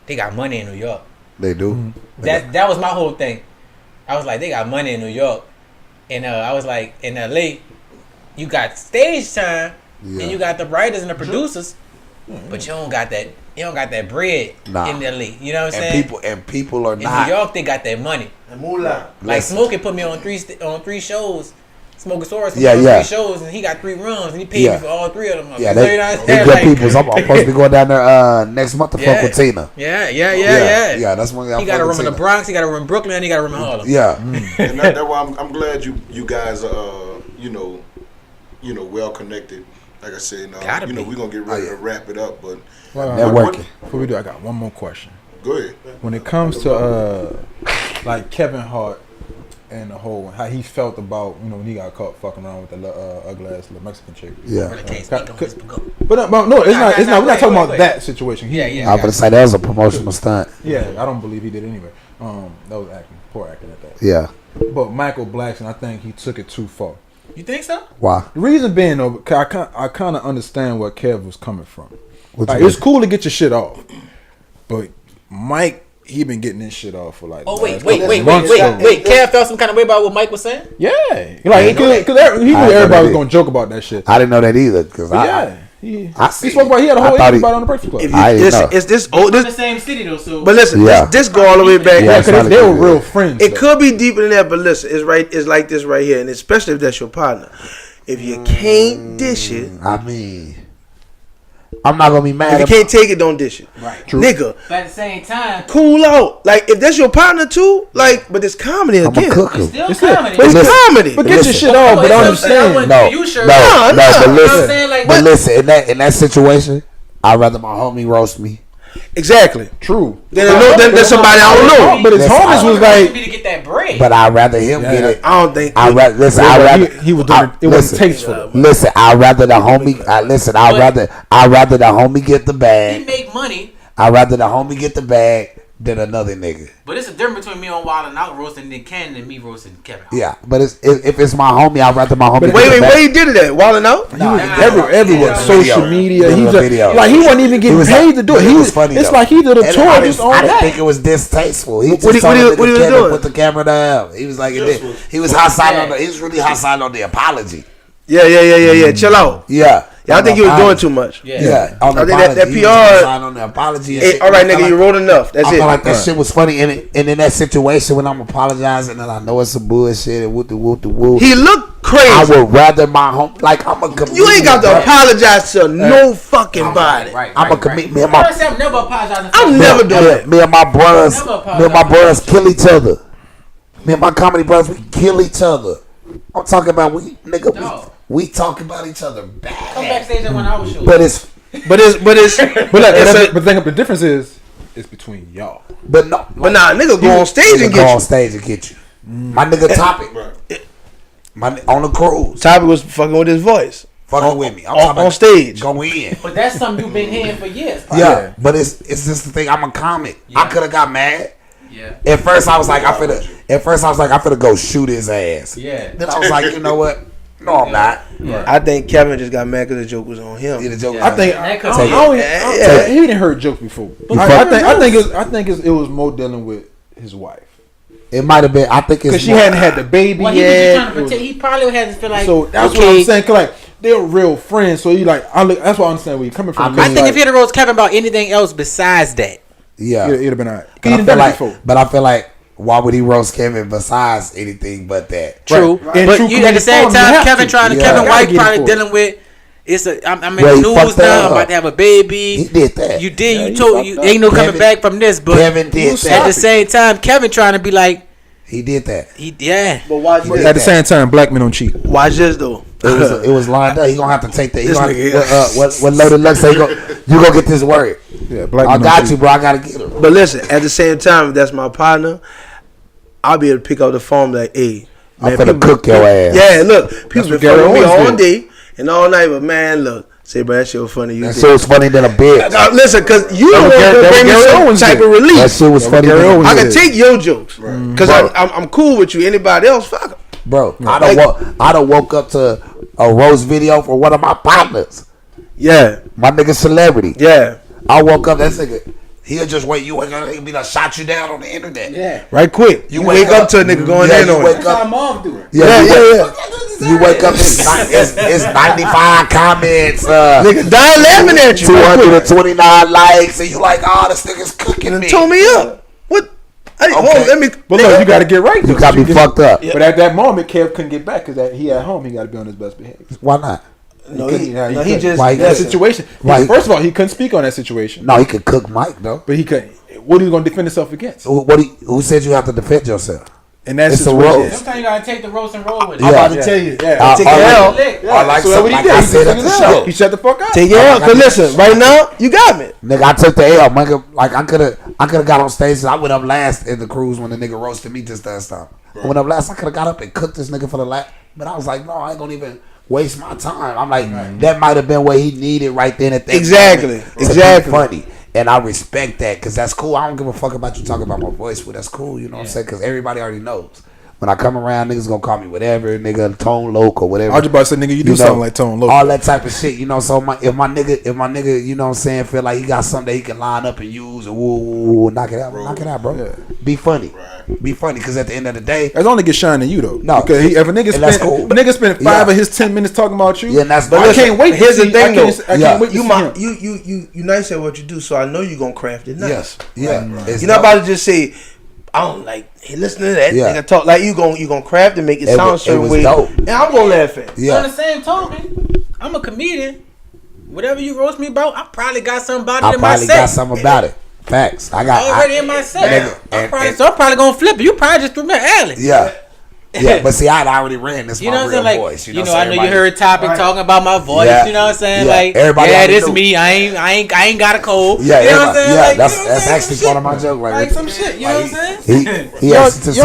they got money in New York. they do. That was my whole thing. I was like, they got money in New York. And I was like, in LA, you got stage time, and you got the writers and the producers, but you don't got that bread in LA. You know what I'm saying? People are In not. New York, they got that money. And moolah. Like Smokey put me on three shows. Smokesaurus put me Yeah, on yeah. 3 shows, and he got 3 runs, and he paid Yeah. me for all 3 of them. Yeah, So, you know what I'm they saying? good Like- people. So I'm supposed to be going down there next month to fuck with Tina. Yeah. Yeah, that's one thing. He got a room in the Bronx, he got a room in Brooklyn, and he got a room in Harlem. Yeah, And that's why I'm glad you guys are well connected. Like I said, Gotta be. we're gonna get ready to wrap it up, but networking. Before we do, I got one more question. go ahead. When it comes to like Kevin Hart and the whole how he felt about when he got caught fucking around with the ugly ass little Mexican chick. Yeah. Really can't speak on this, but go. But no, it's not. It's not. We're not talking wait, about wait. that situation. Yeah. I was gonna say that was a promotional stunt. Yeah, I don't believe he did anyway. That was acting, poor acting at that. Yeah. But Michael Blackson, I think he took it too far. You think so? Why? The reason being though, 'cause I kind of understand where Kev was coming from. What Like, you it's cool to get your shit off, but Mike, he been getting this shit off for like. Oh the wait. last couple Kev months. felt some kind of way about what Mike was saying. Yeah, like he knew everybody was gonna joke about that shit. I didn't know that either because He see. spoke about he had a I whole thought interview he- about it on the Breakfast Club. If I you, didn't listen, know. it's this We're old. in the This, same city though, so. but listen, Yeah. this go all the way back. Yeah, because they were solid. real friends. It though. could be deeper than that, but listen, it's right. It's like this right here, and especially if that's your partner. If you can't dish it, I mean, I'm not gonna be mad. if you at can't take it, don't dish it, Right. nigga. But at the same time, Cool out. Like if that's your partner too, like, but it's comedy I'm again. a cooker. still It's it. comedy. But it's Listen. comedy. But get your Listen. shit off. But That's what I'm understand. saying. I wouldn't No, do you, Shervey. no, No, but You know what I'm listen, saying? Like, but listen. In that situation, I'd rather my homie roast me. Exactly. True. Then there's somebody I don't know. But his Listen, homies was to like, be to get that bread. But I'd rather him get it. I don't think. I'd rather listen. I'd rather he was doing it wasn't tasteful. Listen, I'd rather the homie. Listen, I'd rather the homie get the he bag. make money, I'd rather the homie get the bag than another nigga. but it's a difference between me on Wild and Out roasting Nick Cannon and me roasting Kevin. Yeah, but if it's my homie, I'd rather my homie. Wait, get the bag. where he did it at? Wilding out? He was Nah, everywhere, yeah. social media. He He was just, a video. like he wasn't even He getting was paid to do it. it He was was funny, It's though. like he did a And tour I just didn't, on I didn't that. think it was distasteful. He just What he told him was Kevin doing? put the camera down. He was like, he was hostile on the. He was really hostile on the apology. Yeah. Chill out. Yeah. Yeah, I think you was doing too much. Yeah, on the I think that apology. He was PR hostile on the apology. and Hey, shit. all right, I felt nigga, you wrote enough. That's I it. feel like that shit was funny, and in that situation when I'm apologizing and I know it's some bullshit and woo. He looked crazy. I would rather my home like I'm a comedian. You ain't got to bro. apologize to no fucking body. Right. I'm a comedian. Me and my I'm never apologizing. I'm never doing that. me and my brothers, Never apologize. me and my brothers kill each other. Me and my comedy brothers, we kill each other. I'm talking about we talk about each other Come bad. backstage and when I was shooting. But it's But But the difference is, it's between y'all. but no. But nah, nigga go on stage and Go get on you. stage and get you. My nigga Topic, on the cruise, Topic was fucking with his voice fucking with me. I'm talking on about stage. go in. But that's something you've been hearing for years. Yeah, but it's just the thing. I'm a comic. I could have got mad. Yeah. At first I was like, I finna go shoot his ass. Yeah. Then I was like, you know what? No, I'm not. Yeah. I think Kevin just got mad because the joke was on him. Yeah, the joke. I think he didn't heard jokes before. I think it was more dealing with his wife. It might have been. I think it's because she hadn't had the baby yet. He was trying to protect. He probably had to feel like. So that's what I'm saying. Cause like they're real friends. So you like, that's why I understand where you're coming from. I think if he'd have roast Kevin about anything else besides that, it'd have been alright. But I feel like. Why would he roast Kevin besides anything but that? True, right. But you, at the same time, Kevin Kevin White probably dealing with. I'm in the news now. I'm about to have a baby. He did that. You did. Yeah, you told you ain't no coming back from this. But Kevin did that. At the same time, Kevin trying to be like. He did that. But watch this. At the same time, black men don't cheat. Watch this though. It was lined up. He gonna have to take that. What Loaded Luck say? You gonna get this word? Yeah, black. I got you, bro. I gotta get him. But listen, at the same time, if that's my partner, I'll be able to pick up the phone like, hey, man, I'm finna cook your ass. Yeah, look, people been fucking me all day and all night, but man, look. Say, bro, that shit was funny. That shit was funny than a bitch. Now, listen, because you don't want to bring me some type of relief. That shit was funny. I can take your jokes because I'm cool with you. Anybody else, fuck them. Bro, I done woke up to a roast video for one of my partners. Yeah. My nigga Celebrity. Yeah. I woke up, that nigga, he'll just wait. You wake up, he'll be like, shot you down on the internet. Yeah. Right quick. You wake up to a nigga going in on it. That's how mom do it. Yeah. You wake up, it's 95 comments. Nigga dying laughing at you. 229 likes, and you like, oh, this nigga's cooking me. Told me up. What? Hey, okay. Hold on, let me. But look, you got to get right. You got to be fucked up. But at that moment, Kev couldn't get back because he at home. He got to be on his best behavior. Why not? He just that situation. First of all, he couldn't speak on that situation. No, he could cook Mike though. But he couldn't. What are you going to defend yourself against? Who said you have to defend yourself? And that's it's a roast. Sometimes you gotta take the roast and roll with it. I'm about to tell you. Yeah. Take your L. I like something like I said at the show. He shut the fuck up. Take your L. Cause listen, right now you got me. Nigga, I took the L. Like I could have got on stage. And I went up last in the cruise when the nigga roasted me just that time. I went up last. I could have got up and cooked this nigga for the last. But I was like, no, I ain't gonna even waste my time. I'm like, that might have been what he needed right then at that moment. Exactly. Funny. And I respect that because that's cool. I don't give a fuck about you talking about my voice, but that's cool. You know what I'm saying? Because everybody already knows. When I come around, niggas gonna call me whatever, nigga, Tone Loc or whatever. I was about to say, nigga, you do something like Tone Loc. All that type of shit, you know. So if my nigga, you know what I'm saying, feel like he got something that he can line up and use and woo, knock it out, bro. Yeah. Be funny. Be funny, because at the end of the day, it's only get shine in you though. No, because if a nigga spent 5 of his 10 minutes talking about you, yeah, that's. But I can't wait. Here's the thing, though. I can't wait. You nice at what you do, so I know you gonna craft it nice. Yes, yeah. You're not about to just say, I don't like. Hey, listen to that nigga talk like you gonna craft and make it sound a certain way, dope. and I'm gonna laugh at. Yeah. On the same token, I'm a comedian. Whatever you roast me about, I probably got something about it in my set. I probably got something about it. Facts. I got already in my set. I'm probably gonna flip it. You probably just threw me an alley. Yeah. Yeah, but see, I already ran this. You know what I'm saying? Like, voice. You know, I know you heard Topic talking about my voice. Yeah. You know what I'm saying? Yeah. Like, everybody this knew. Me. I ain't got a cold. Yeah, you know what I'm saying? Yeah, like, that's actually part of my joke, right? Like some shit. You know what I'm saying? He actually took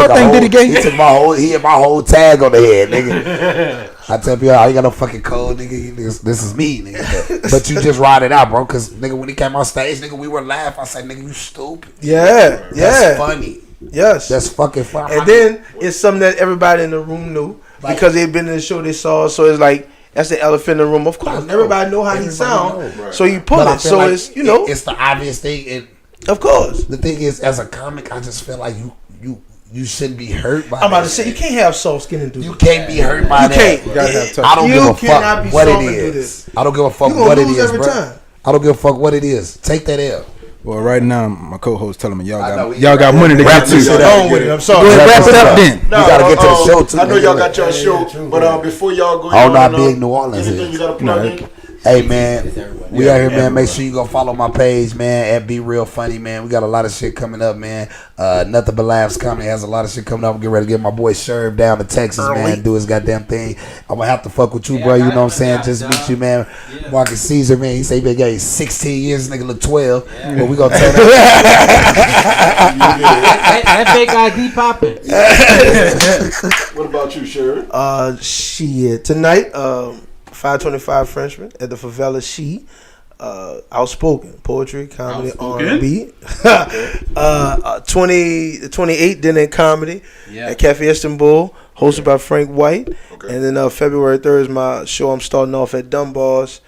he hit my whole tag on the head, nigga. I tell people, I ain't got no fucking cold, nigga. This is me, nigga. But you just ride it out, bro. Because, nigga, when he came on stage, nigga, we were laughing. I said, nigga, you stupid. Yeah. That's funny. Yes. That's fucking funny. And then it's something that everybody in the room knew because they've been in the show, they saw. So it's like, that's the elephant in the room. Of course, everybody know how he sound. So you pull it. So it's, you know. It's the obvious thing. And of course. The thing is, as a comic, I just feel like you shouldn't be hurt by I'm about to say, you can't have soft skin and do You can't be hurt by that. You can't. I don't give a fuck what it is. I don't give a fuck what it is, bro. I don't give a fuck what it is. Take that L. Well, right now, my co-host telling me y'all got money to get to. I'm sorry. Go ahead, wrap it up then. You gotta get to the show too. I know y'all got your show, but before y'all go, oh, not big New Orleans. Anything you gotta plug in? Hey man, we out here, man. Make sure you go follow my page, man. At Be Real Funny, man. We got a lot of shit coming up, man. Nothing But Laughs Comedy has a lot of shit coming up. I'm getting ready to get my boy Sherv down to Texas, man. Do his goddamn thing. I'm gonna have to fuck with you, bro. You know what I'm saying? Just meet you, man. Marcus Caesar, man. He say he been getting 16 years. Nigga look 12. But we gonna turn that fake ID popping. What about you, Sherv? Shit. Tonight, 525 Frenchman at the Favela She. Outspoken poetry, comedy, R&B. 28 dinner in comedy at Cafe Istanbul. hosted by Frank White. Okay. And then February 3rd is my show. I'm starting off at Dunbar's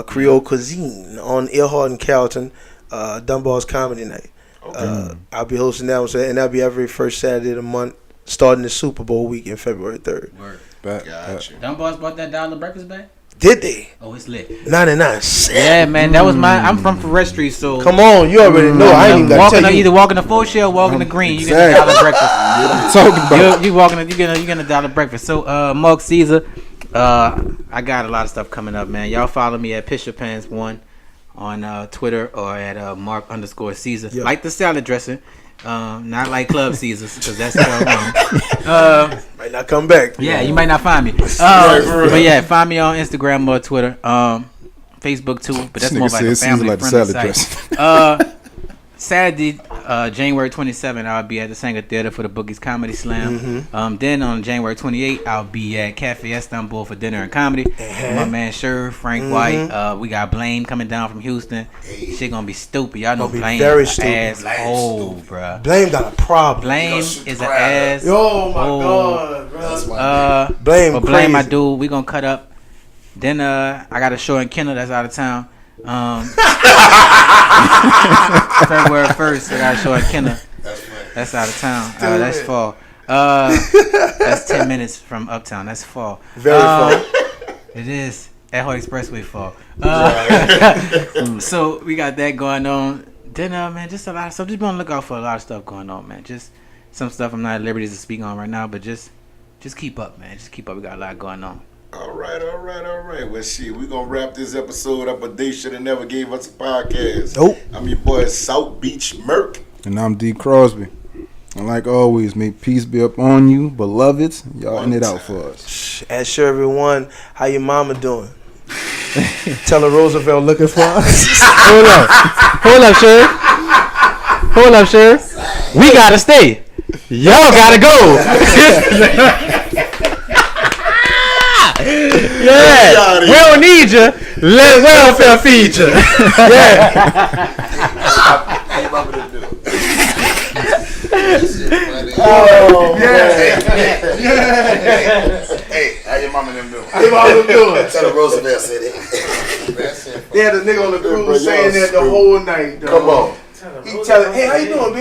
Creole Cuisine on Earhart and Carrollton, Dunbar's Comedy Night. Okay. I'll be hosting that one, and that'll be every first Saturday of the month, starting the Super Bowl weekend, February 3rd. Word. Gotcha. Dunbar's brought that $1 breakfast back? Did they? Oh, it's lit. 99 cents. Yeah, man, that was my. I'm from Forest Street, so come on, you already know. I ain't even got to tell you. Either walking the full shell, or walking the green. You get a $1 breakfast. You walking, you get a $1 breakfast. So, Mark Caesar, I got a lot of stuff coming up, man. Y'all follow me at Pants1 on Twitter or at Mark_Caesar. Yep. Like the salad dressing. Not like Club Caesars, because that's spelled wrong. Might not come back. Yeah, you might not find me. But yeah, find me on Instagram or Twitter, Facebook too. But that's more like a family friendly site. Saturday, January 27th, I'll be at the Sanger Theater for the Boogie's Comedy Slam. Then on January 28th, I'll be at Cafe Istanbul for dinner and comedy. My man Shervey, Frank White. We got Blame coming down from Houston. Shit gonna be stupid. Y'all know Blame very is an asshole, bro. Blame got a problem. Blame is an ass. Oh my god, bro. Blame, but Blame, my dude. We gonna cut up. Then I got a show in Kendall that's out of town. February 1st, I got a show at Kendall. That's out of town. That's fall. That's 10 minutes from Uptown. That's fall. Very fall. It is. At Hoy Expressway fall. So we got that going on. Then, man, just a lot of stuff. Just be on the lookout for a lot of stuff going on, man. Just some stuff I'm not at liberty to speak on right now, but just keep up, man. Just keep up. We got a lot going on. All right. Well, shit, we're going to wrap this episode up. A They Shoulda Never Gave Us a Podcast. Nope. I'm your boy, South Beach Merc. And I'm D. Crosby. And like always, may peace be up on you, beloveds. Y'all in it out for us. At Shervey1, how your mama doing? Tell her Roosevelt looking for us. Hold up, Sherv. We got to stay. Y'all got to go. Yeah, we don't need you. Let welfare feed you. Yeah. Oh, yeah. Hey, how your mama them doing? Tell the Roosevelt said it. They had a nigga on the cruise saying that the whole night. Come on. He telling, hey, how you doing,